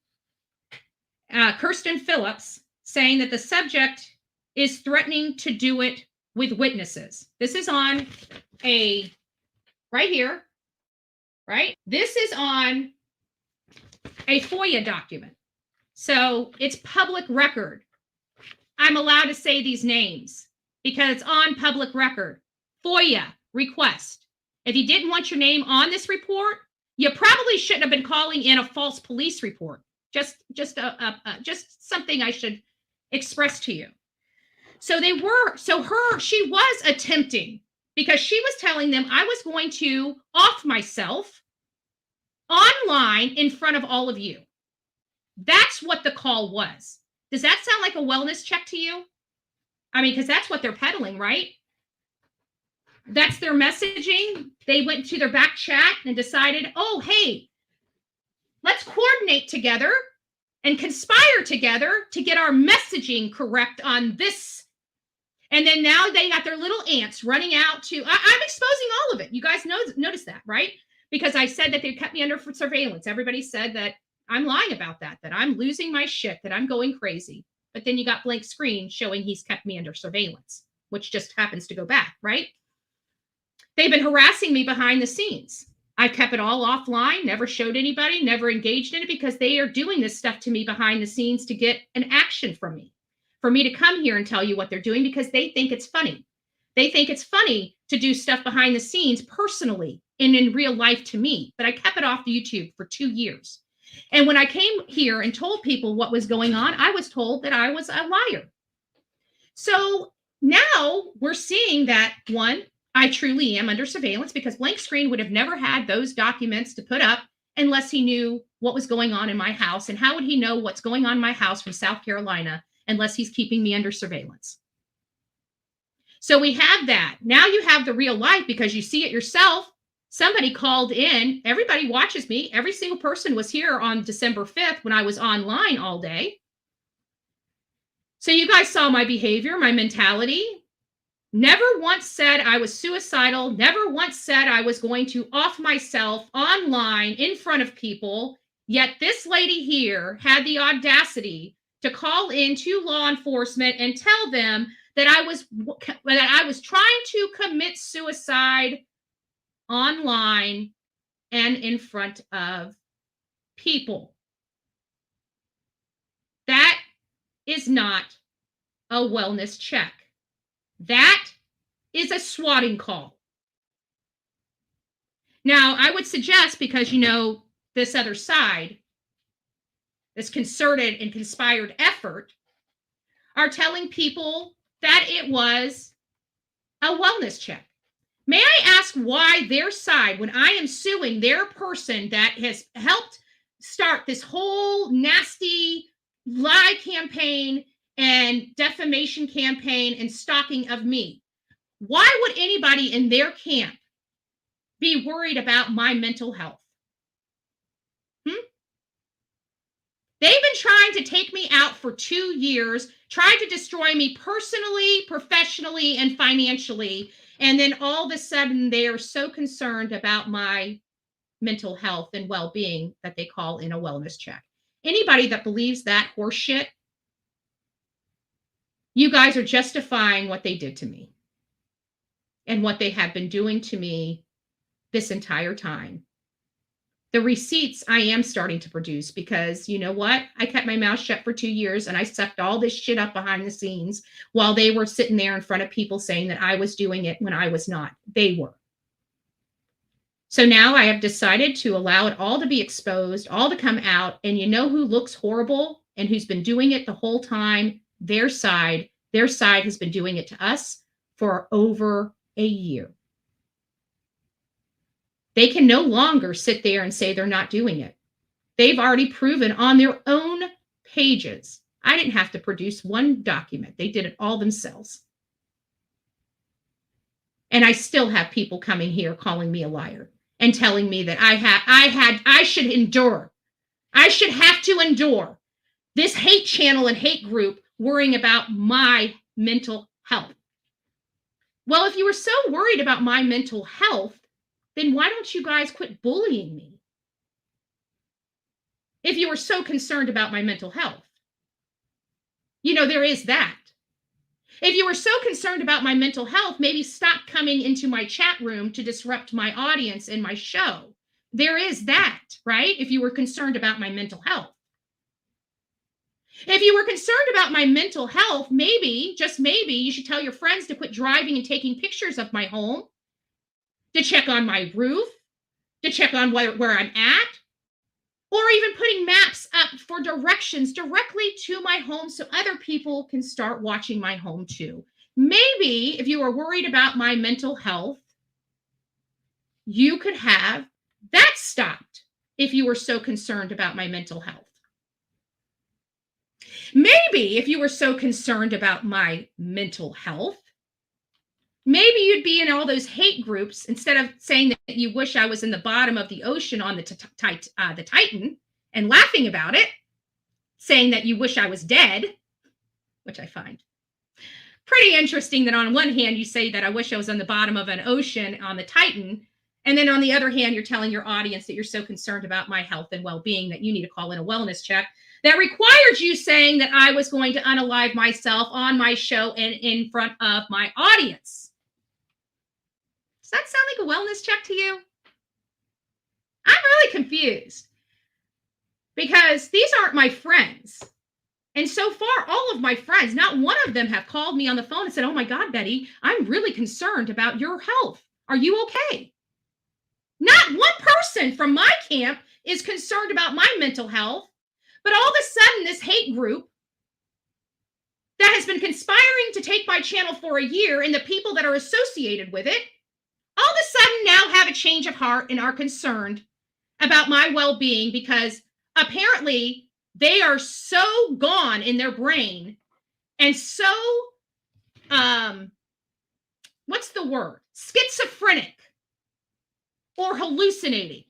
Speaker 9: Phillips, saying that the subject is threatening to do it with witnesses. This is on right here, right? This is on a FOIA document. So it's public record. I'm allowed to say these names because it's on public record. FOIA request. If you didn't want your name on this report, you probably shouldn't have been calling in a false police report. Just something I should express to you. So she was attempting, because she was telling them I was going to off myself online in front of all of you. That's what the call was. Does that sound like a wellness check to you? I mean, because that's what they're peddling, right? That's their messaging. They went to their back chat and decided, oh, hey, let's coordinate together and conspire together to get our messaging correct on this. And then now they got their little ants running out to, I'm exposing all of it. You guys notice that, right? Because I said that they kept me under surveillance. Everybody said that I'm lying about that I'm losing my shit, that I'm going crazy. But then you got blank screen showing he's kept me under surveillance, which just happens to go back, right? They've been harassing me behind the scenes. I kept it all offline, never showed anybody, never engaged in it, because they are doing this stuff to me behind the scenes to get an action from me, for me to come here and tell you what they're doing, because they think it's funny. They think it's funny to do stuff behind the scenes personally and in real life to me. But I kept it off YouTube for 2 years. And when I came here and told people what was going on, I was told that I was a liar. So now we're seeing that, one, I truly am under surveillance, because blank screen would have never had those documents to put up unless he knew what was going on in my house. And how would he know what's going on in my house from South Carolina unless he's keeping me under surveillance? So we have that. Now you have the real life, because you see it yourself. Somebody called in. Everybody watches me. Every single person was here on December 5th when I was online all day. So you guys saw my behavior, my mentality. Never once said I was suicidal. Never once said I was going to off myself online in front of people. Yet this lady here had the audacity to call in to law enforcement and tell them that I was trying to commit suicide online and in front of people. That is not a wellness check. That is a swatting call. Now, I would suggest, because, you know, this other side, this concerted and conspired effort, are telling people that it was a wellness check. May I ask why their side, when I am suing their person that has helped start this whole nasty lie campaign and defamation campaign and stalking of me, why would anybody in their camp be worried about my mental health? They've been trying to take me out for 2 years, tried to destroy me personally, professionally, and financially. And then all of a sudden, they are so concerned about my mental health and well-being that they call in a wellness check. Anybody that believes that horse shit, you guys are justifying what they did to me and what they have been doing to me this entire time. The receipts I am starting to produce, because you know what? I kept my mouth shut for 2 years and I sucked all this shit up behind the scenes while they were sitting there in front of people saying that I was doing it when I was not. They were. So now I have decided to allow it all to be exposed, all to come out. And you know who looks horrible and who's been doing it the whole time? Their side. Their side has been doing it to us for over a year. They can no longer sit there and say they're not doing it. They've already proven on their own pages. I didn't have to produce one document. They did it all themselves. And I still have people coming here calling me a liar and telling me that I should endure. I should have to endure this hate channel and hate group worrying about my mental health. Well, if you were so worried about my mental health, then why don't you guys quit bullying me? If you were so concerned about my mental health. You know, there is that. If you were so concerned about my mental health, maybe stop coming into my chat room to disrupt my audience and my show. There is that, right? If you were concerned about my mental health. If you were concerned about my mental health, maybe, just maybe, you should tell your friends to quit driving and taking pictures of my home, to check on my roof, to check on where I'm at, or even putting maps up for directions directly to my home so other people can start watching my home too. Maybe if you are worried about my mental health, you could have that stopped if you were so concerned about my mental health. Maybe if you were so concerned about my mental health, maybe you'd be in all those hate groups instead of saying that you wish I was in the bottom of the ocean on the Titan and laughing about it, saying that you wish I was dead, which I find pretty interesting that on one hand you say that I wish I was on the bottom of an ocean on the Titan, and then on the other hand you're telling your audience that you're so concerned about my health and well-being that you need to call in a wellness check that requires you saying that I was going to unalive myself on my show and in front of my audience. Does that sound like a wellness check to you? I'm really confused because these aren't my friends. And so far, all of my friends, not one of them have called me on the phone and said, "Oh my God, Betty, I'm really concerned about your health. Are you okay?" Not one person from my camp is concerned about my mental health. But all of a sudden, this hate group that has been conspiring to take my channel for a year and the people that are associated with it, all of a sudden now have a change of heart and are concerned about my well-being because apparently they are so gone in their brain and so, what's the word? Schizophrenic or hallucinating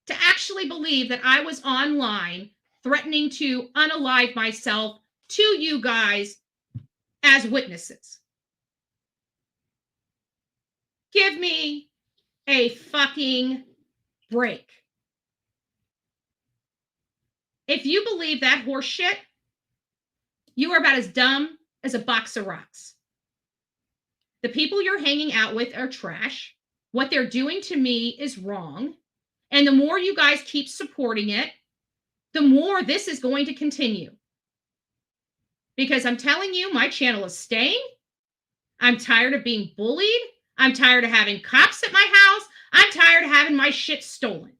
Speaker 9: to actually believe that I was online threatening to unalive myself to you guys as witnesses. Give me a fucking break. If you believe that horse shit, you are about as dumb as a box of rocks. The people you're hanging out with are trash. What they're doing to me is wrong. And the more you guys keep supporting it, the more this is going to continue. Because I'm telling you, my channel is staying. I'm tired of being bullied. I'm tired of having cops at my house. I'm tired of having my shit stolen.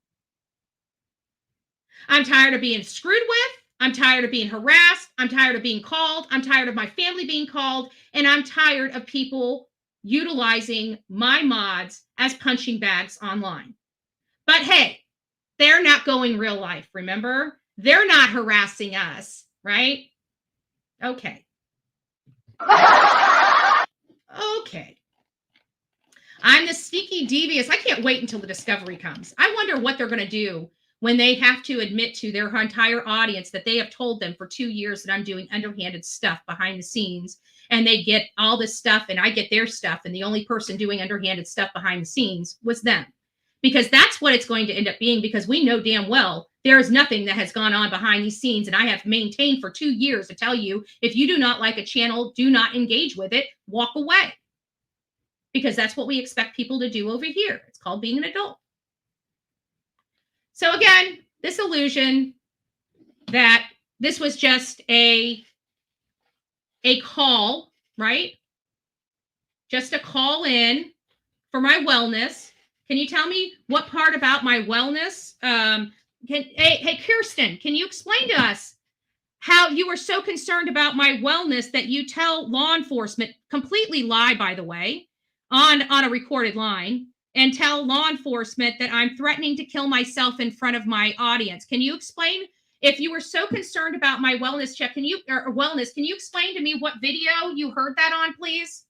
Speaker 9: I'm tired of being screwed with. I'm tired of being harassed. I'm tired of being called. I'm tired of my family being called. And I'm tired of people utilizing my mods as punching bags online. But hey, they're not going real life, remember? They're not harassing us, right? Okay. Okay. I'm the sneaky devious. I can't wait until the discovery comes. I wonder what they're going to do when they have to admit to their entire audience that they have told them for 2 years that I'm doing underhanded stuff behind the scenes, and they get all this stuff and I get their stuff, and the only person doing underhanded stuff behind the scenes was them. Because that's what it's going to end up being, because we know damn well there is nothing that has gone on behind these scenes, and I have maintained for 2 years to tell you, if you do not like a channel, do not engage with it, walk away. Because that's what we expect people to do over here. It's called being an adult. So again, this illusion that this was just a call, right? Just a call in for my wellness. Can you tell me what part about my wellness? Hey, Kirsten, can you explain to us how you were so concerned about my wellness that you tell law enforcement, completely lie, by the way, on a recorded line, and tell law enforcement that I'm threatening to kill myself in front of my audience? Can you explain, if you were so concerned about my wellness check, can you explain to me what video you heard that on, please?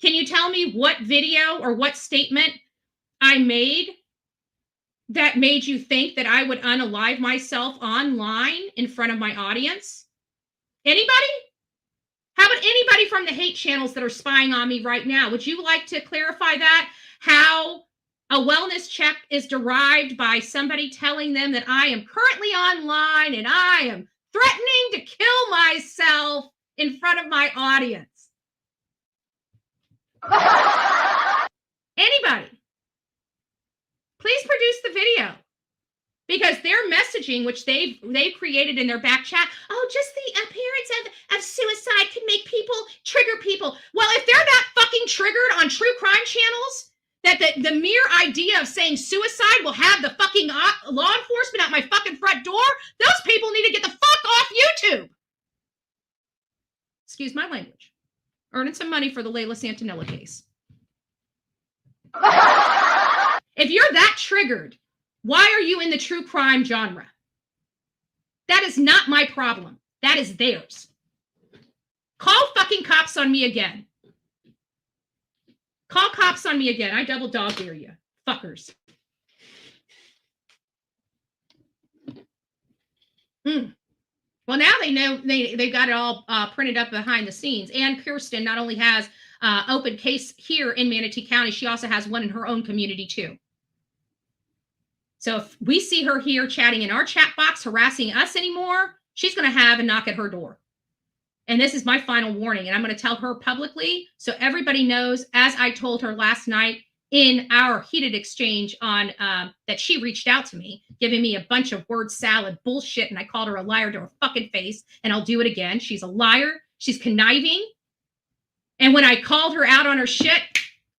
Speaker 9: Can you tell me what video or what statement I made that made you think that I would unalive myself online in front of my audience? Anybody? How about anybody from the hate channels that are spying on me right now? Would you like to clarify that? How a wellness check is derived by somebody telling them that I am currently online and I am threatening to kill myself in front of my audience? Anybody? Please produce the video. Because their messaging, which they've created in their back chat, oh, just the appearance of suicide can make people, trigger people. Well, if they're not fucking triggered on true crime channels, that the mere idea of saying suicide will have the fucking law enforcement at my fucking front door, those people need to get the fuck off YouTube. Excuse my language. Earning some money for the Layla Santinella case. If you're that triggered, why are you in the true crime genre? That is not my problem. That is theirs. Call fucking cops on me again. Call cops on me again. I double dog dare you. Fuckers. Well, now they know they've got it all printed up behind the scenes. And Kirsten not only has open case here in Manatee County, she also has one in her own community too. So if we see her here chatting in our chat box, harassing us anymore, she's going to have a knock at her door. And this is my final warning. And I'm going to tell her publicly so everybody knows, as I told her last night in our heated exchange on that she reached out to me, giving me a bunch of word salad bullshit. And I called her a liar to her fucking face. And I'll do it again. She's a liar. She's conniving. And when I called her out on her shit,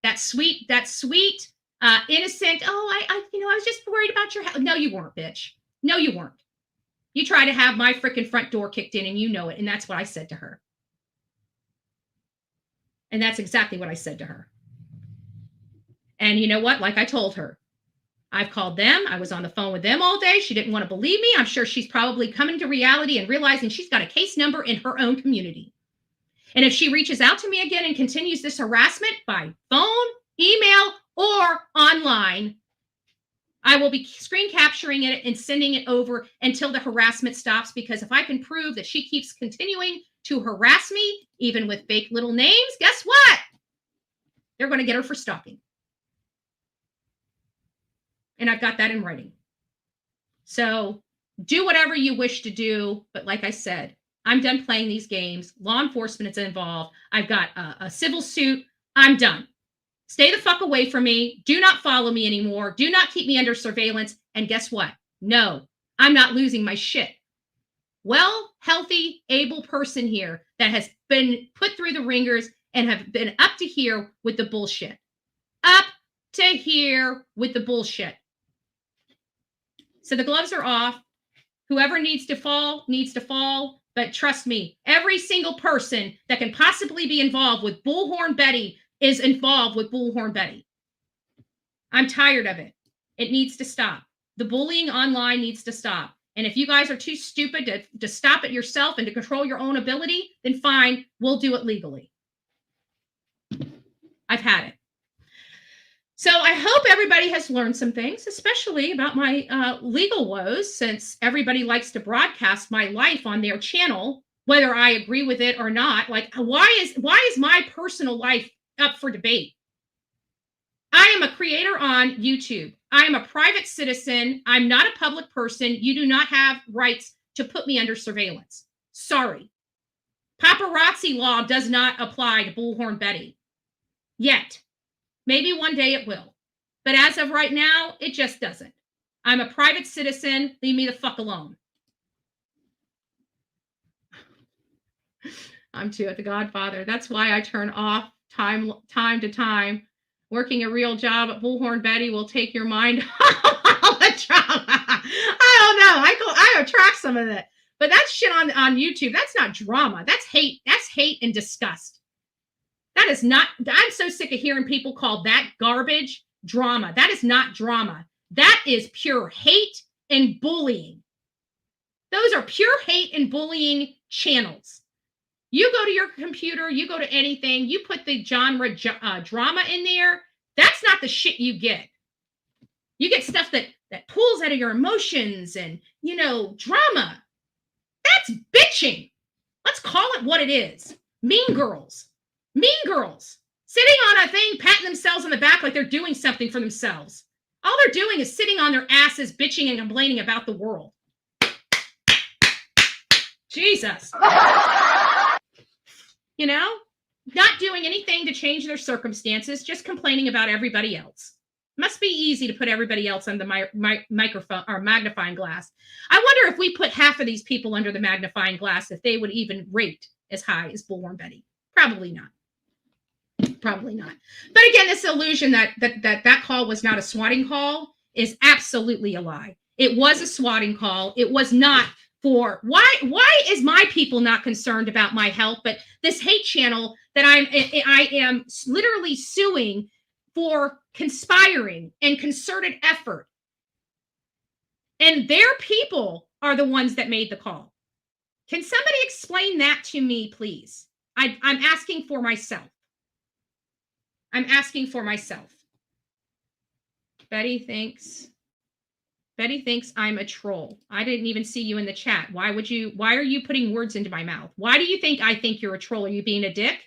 Speaker 9: that sweet, innocent, I was just worried about your health. No, you weren't, bitch. No, you weren't. You tried to have my freaking front door kicked in, and you know it. And that's what I said to her. And that's exactly what I said to her. And you know what? Like I told her, I've called them. I was on the phone with them all day. She didn't want to believe me. I'm sure she's probably coming to reality and realizing she's got a case number in her own community. And if she reaches out to me again and continues this harassment by phone, email, or online, I will be screen capturing it and sending it over until the harassment stops. Because if I can prove that she keeps continuing to harass me, even with fake little names, guess what? They're going to get her for stalking. And I've got that in writing. So do whatever you wish to do. But like I said, I'm done playing these games. Law enforcement is involved. I've got a civil suit. I'm done. Stay the fuck away from me. Do not follow me anymore. Do not keep me under surveillance. And guess what? No, I'm not losing my shit. Well, healthy, able person here that has been put through the ringers and have been up to here with the bullshit. Up to here with the bullshit. So the gloves are off. Whoever needs to fall, needs to fall. But trust me, every single person that can possibly be involved with Bullhorn Betty is involved with Bullhorn Betty. I'm tired of it. It needs to stop. The bullying online needs to stop. And if you guys are too stupid to stop it yourself and to control your own ability, then fine, we'll do it legally. I've had it. So I hope everybody has learned some things, especially about my legal woes, since everybody likes to broadcast my life on their channel, whether I agree with it or not. Like, why is my personal life up for debate? I am a creator on YouTube. I am a private citizen. I'm not a public person. You do not have rights to put me under surveillance. Sorry. Paparazzi law does not apply to Bullhorn Betty yet. Maybe one day it will. But as of right now, it just doesn't. I'm a private citizen. Leave me the fuck alone. I'm too at the Godfather. That's why I turn off time to time. Working a real job at Bullhorn Betty will take your mind off all the drama. I don't know. I attract some of that. But that's shit on YouTube. That's not drama. That's hate. That's hate and disgust. That is not, I'm so sick of hearing people call that garbage drama. That is not drama. That is pure hate and bullying. Those are pure hate and bullying channels. You go to your computer, you go to anything, you put the genre drama in there. That's not the shit you get. You get stuff that pulls out of your emotions and, drama. That's bitching. Let's call it what it is. Mean girls. Mean girls sitting on a thing, patting themselves on the back like they're doing something for themselves. All they're doing is sitting on their asses, bitching and complaining about the world. Jesus. Not doing anything to change their circumstances, just complaining about everybody else. Must be easy to put everybody else under the microphone or magnifying glass. I wonder if we put half of these people under the magnifying glass, if they would even rate as high as Bullhorn Betty. Probably not. Probably not. But again, this illusion that call was not a swatting call is absolutely a lie. It was a swatting call. It was not for why is my people not concerned about my health, but this hate channel that I am literally suing for conspiring and concerted effort. And their people are the ones that made the call. Can somebody explain that to me, please? I'm asking for myself. I'm asking for myself. Betty thinks I'm a troll. I didn't even see you in the chat. Why are you putting words into my mouth? Why do you think I think you're a troll? Are you being a dick?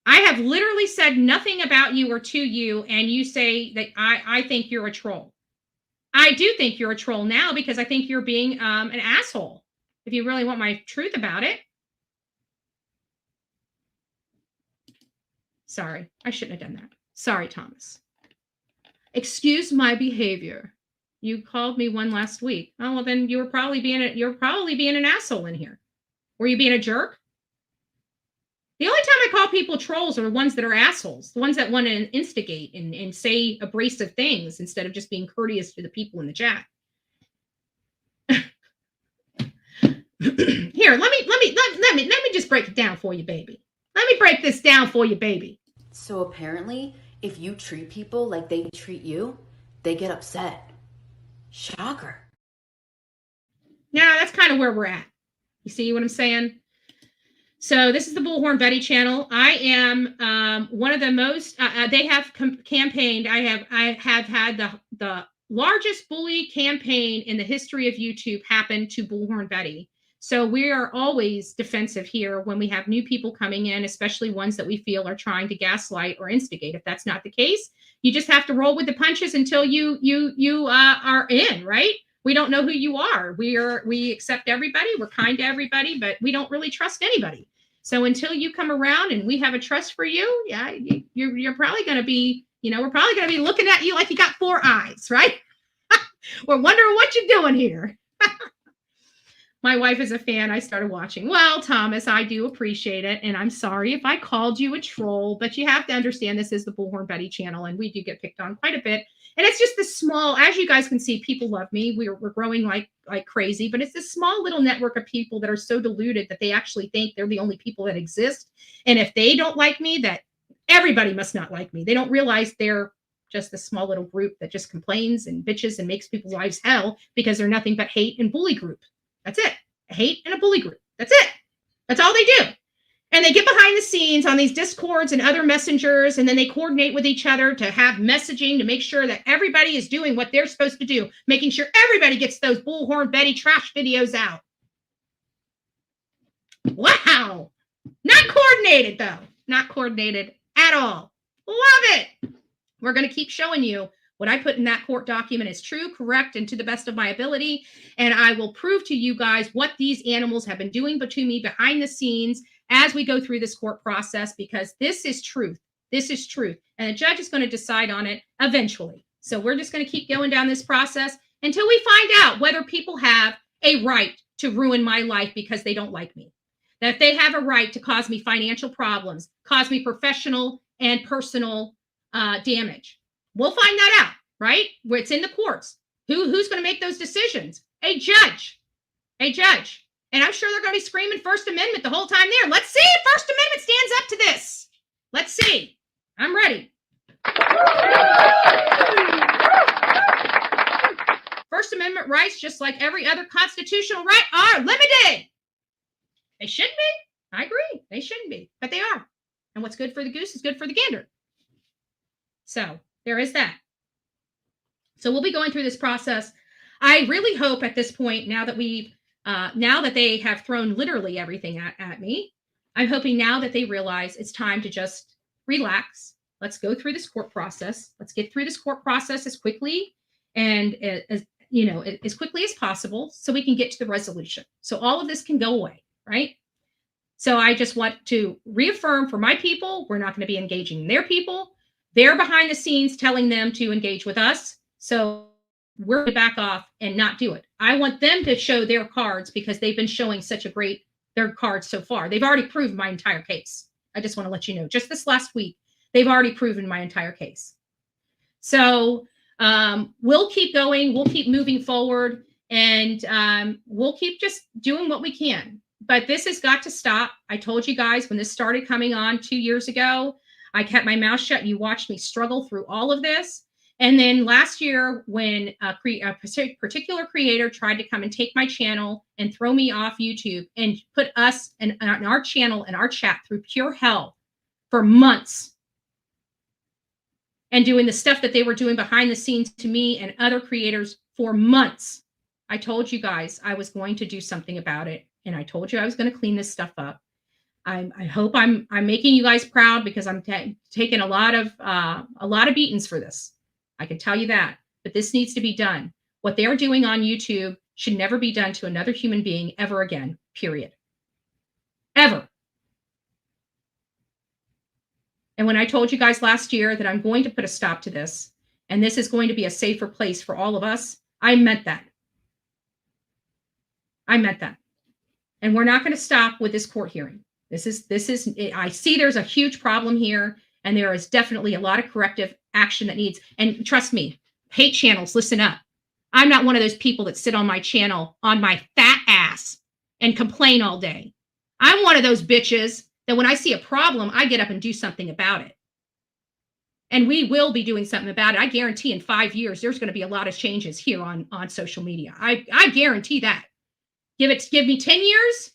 Speaker 9: I have literally said nothing about you or to you, and you say that I think you're a troll. I do think you're a troll now because I think you're being an asshole. If you really want my truth about it. Sorry, I shouldn't have done that. Sorry, Thomas. Excuse my behavior. You called me one last week. Oh, well, then you're probably being an asshole in here. Were you being a jerk? The only time I call people trolls are the ones that are assholes, the ones that want to instigate and say abrasive things instead of just being courteous to the people in the chat. Here, let me just break it down for you, baby. Let me break this down for you, baby.
Speaker 18: So apparently, if you treat people like they treat you, they get upset. Shocker.
Speaker 9: Now, that's kind of where we're at. You see what I'm saying? So this is the Bullhorn Betty channel. I am one of the most, they have campaigned. I have had the largest bully campaign in the history of YouTube happen to Bullhorn Betty. So we are always defensive here when we have new people coming in, especially ones that we feel are trying to gaslight or instigate. If that's not the case, you just have to roll with the punches until you are in, right? We don't know who you are. We accept everybody. We're kind to everybody, but we don't really trust anybody. So until you come around and we have a trust for you, yeah, you're probably going to be, we're probably going to be looking at you like you got four eyes, right? We're wondering what you're doing here. My wife is a fan. I started watching. Well, Thomas, I do appreciate it. And I'm sorry if I called you a troll, but you have to understand this is the Bullhorn Betty channel, and we do get picked on quite a bit. And it's just this small, as you guys can see, people love me. We're growing like crazy, but it's this small little network of people that are so deluded that they actually think they're the only people that exist. And if they don't like me, that everybody must not like me. They don't realize they're just a small little group that just complains and bitches and makes people's lives hell because they're nothing but hate and bully group. That's it. A hate and a bully group. That's it. That's all they do. And they get behind the scenes on these Discords and other messengers, and then they coordinate with each other to have messaging to make sure that everybody is doing what they're supposed to do, making sure everybody gets those Bullhorn Betty trash videos out. Wow. Not coordinated, though. Not coordinated at all. Love it. We're going to keep showing you what I put in that court document is true, correct, and to the best of my ability. And I will prove to you guys what these animals have been doing to me behind the scenes as we go through this court process, because this is truth. This is truth. And the judge is going to decide on it eventually. So we're just going to keep going down this process until we find out whether people have a right to ruin my life because they don't like me. That they have a right to cause me financial problems, cause me professional and personal damage. We'll find that out, right? Where it's in the courts. Who's going to make those decisions? A judge. A judge. And I'm sure they're going to be screaming First Amendment the whole time there. Let's see if First Amendment stands up to this. Let's see. I'm ready. First Amendment rights, just like every other constitutional right, are limited. They shouldn't be. I agree. They shouldn't be, but they are. And what's good for the goose is good for the gander. So there is that. So we'll be going through this process. I really hope at this point, now that they have thrown literally everything at me, I'm hoping now that they realize it's time to just relax. Let's go through this court process. Let's get through this court process as quickly and as quickly as possible so we can get to the resolution. So all of this can go away, right? So I just want to reaffirm for my people, we're not going to be engaging their people. They're behind the scenes telling them to engage with us. So we're going to back off and not do it. I want them to show their cards because they've been showing their cards so far. They've already proved my entire case. I just want to let you know, just this last week, they've already proven my entire case. So we'll keep going. We'll keep moving forward, and we'll keep just doing what we can. But this has got to stop. I told you guys when this started coming on 2 years ago, I kept my mouth shut. You watched me struggle through all of this. And then last year, when a particular creator tried to come and take my channel and throw me off YouTube and put us and our channel and our chat through pure hell for months, and doing the stuff that they were doing behind the scenes to me and other creators for months, I told you guys I was going to do something about it. And I told you I was going to clean this stuff up. I hope I'm making you guys proud, because I'm taking a lot of beatings for this. I can tell you that. But this needs to be done. What they're doing on YouTube should never be done to another human being ever again, period. Ever. And when I told you guys last year that I'm going to put a stop to this, and this is going to be a safer place for all of us, I meant that. I meant that. And we're not going to stop with this court hearing. This is, I see there's a huge problem here, and there is definitely a lot of corrective action that needs, and trust me, hate channels, listen up. I'm not one of those people that sit on my channel on my fat ass and complain all day. I'm one of those bitches that when I see a problem, I get up and do something about it. And we will be doing something about it. I guarantee in 5 years, there's going to be a lot of changes here on social media. I guarantee that. Give me 10 years.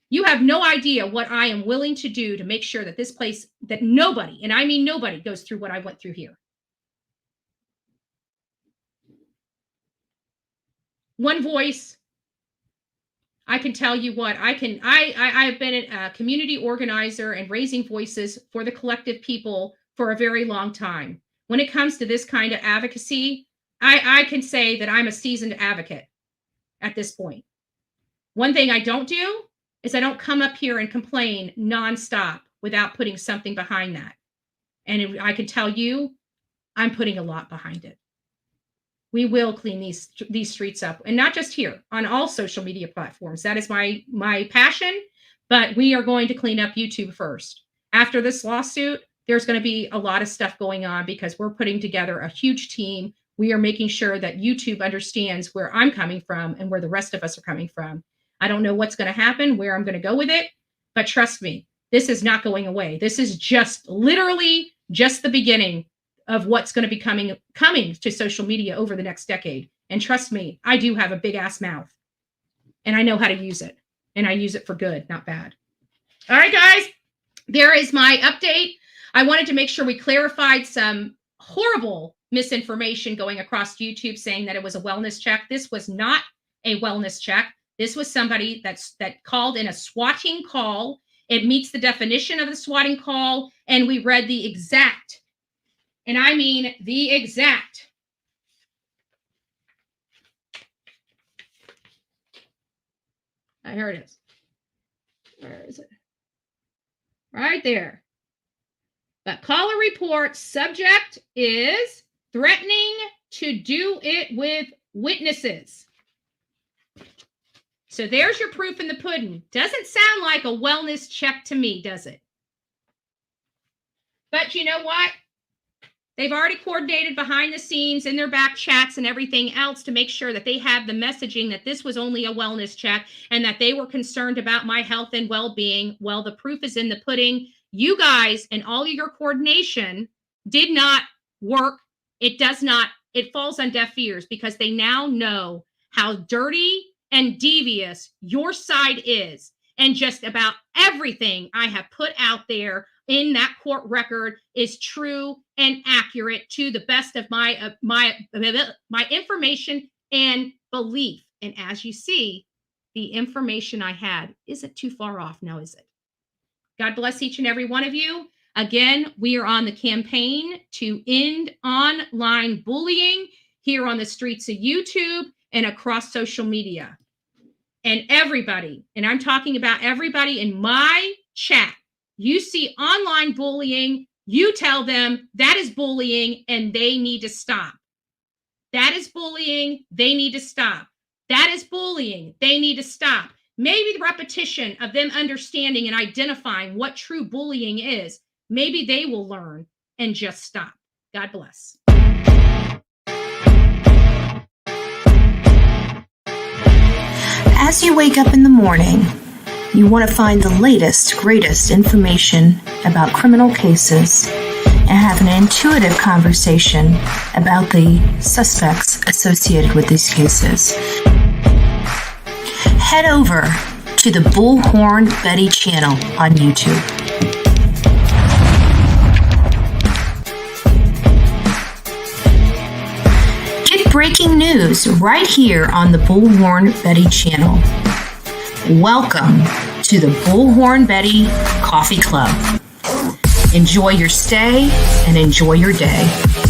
Speaker 9: You have no idea what I am willing to do to make sure that this place, that nobody, and I mean nobody, goes through what I went through here. One voice. I can tell you what, I have been a community organizer and raising voices for the collective people for a very long time. When it comes to this kind of advocacy, I can say that I'm a seasoned advocate at this point. One thing I don't do is I don't come up here and complain nonstop without putting something behind that. And I can tell you, I'm putting a lot behind it. We will clean these streets up, and not just here, on all social media platforms. That is my passion, but we are going to clean up YouTube first. After this lawsuit, there's going to be a lot of stuff going on because we're putting together a huge team. We are making sure that YouTube understands where I'm coming from and where the rest of us are coming from. I don't know what's going to happen, where I'm going to go with it, but trust me, this is not going away. This is just literally just the beginning of what's going to be coming to social media over the next decade. And trust me, I do have a big ass mouth and I know how to use it, and I use it for good, not bad. All right, guys, there is my update. I wanted to make sure we clarified some horrible misinformation going across YouTube saying that it was a wellness check. This was not a wellness check. This was somebody that called in a swatting call. It meets the definition of the swatting call, and we read the exact, and I mean the exact, here it is. Where is it? Right there. But caller report subject is threatening to do it with witnesses. So there's your proof in the pudding. Doesn't sound like a wellness check to me, does it? But you know what? They've already coordinated behind the scenes in their back chats and everything else to make sure that they have the messaging that this was only a wellness check and that they were concerned about my health and well-being. Well, the proof is in the pudding. You guys and all of your coordination did not work. It does not. It falls on deaf ears because they now know how dirty and devious your side is. And just about everything I have put out there in that court record is true and accurate to the best of my information and belief. And as you see, the information I had isn't too far off now, is it? God bless each and every one of you. Again, we are on the campaign to end online bullying here on the streets of YouTube and across social media. And everybody, and I'm talking about everybody in my chat, you see online bullying, you tell them that is bullying and they need to stop. That is bullying, they need to stop. That is bullying, they need to stop. Maybe the repetition of them understanding and identifying what true bullying is, maybe they will learn and just stop. God bless.
Speaker 8: As you wake up in the morning, you want to find the latest, greatest information about criminal cases and have an intuitive conversation about the suspects associated with these cases. Head over to the Bullhorn Betty channel on YouTube. Get breaking news right here on the Bullhorn Betty channel. Welcome to the Bullhorn Betty Coffee Club. Enjoy your stay and enjoy your day.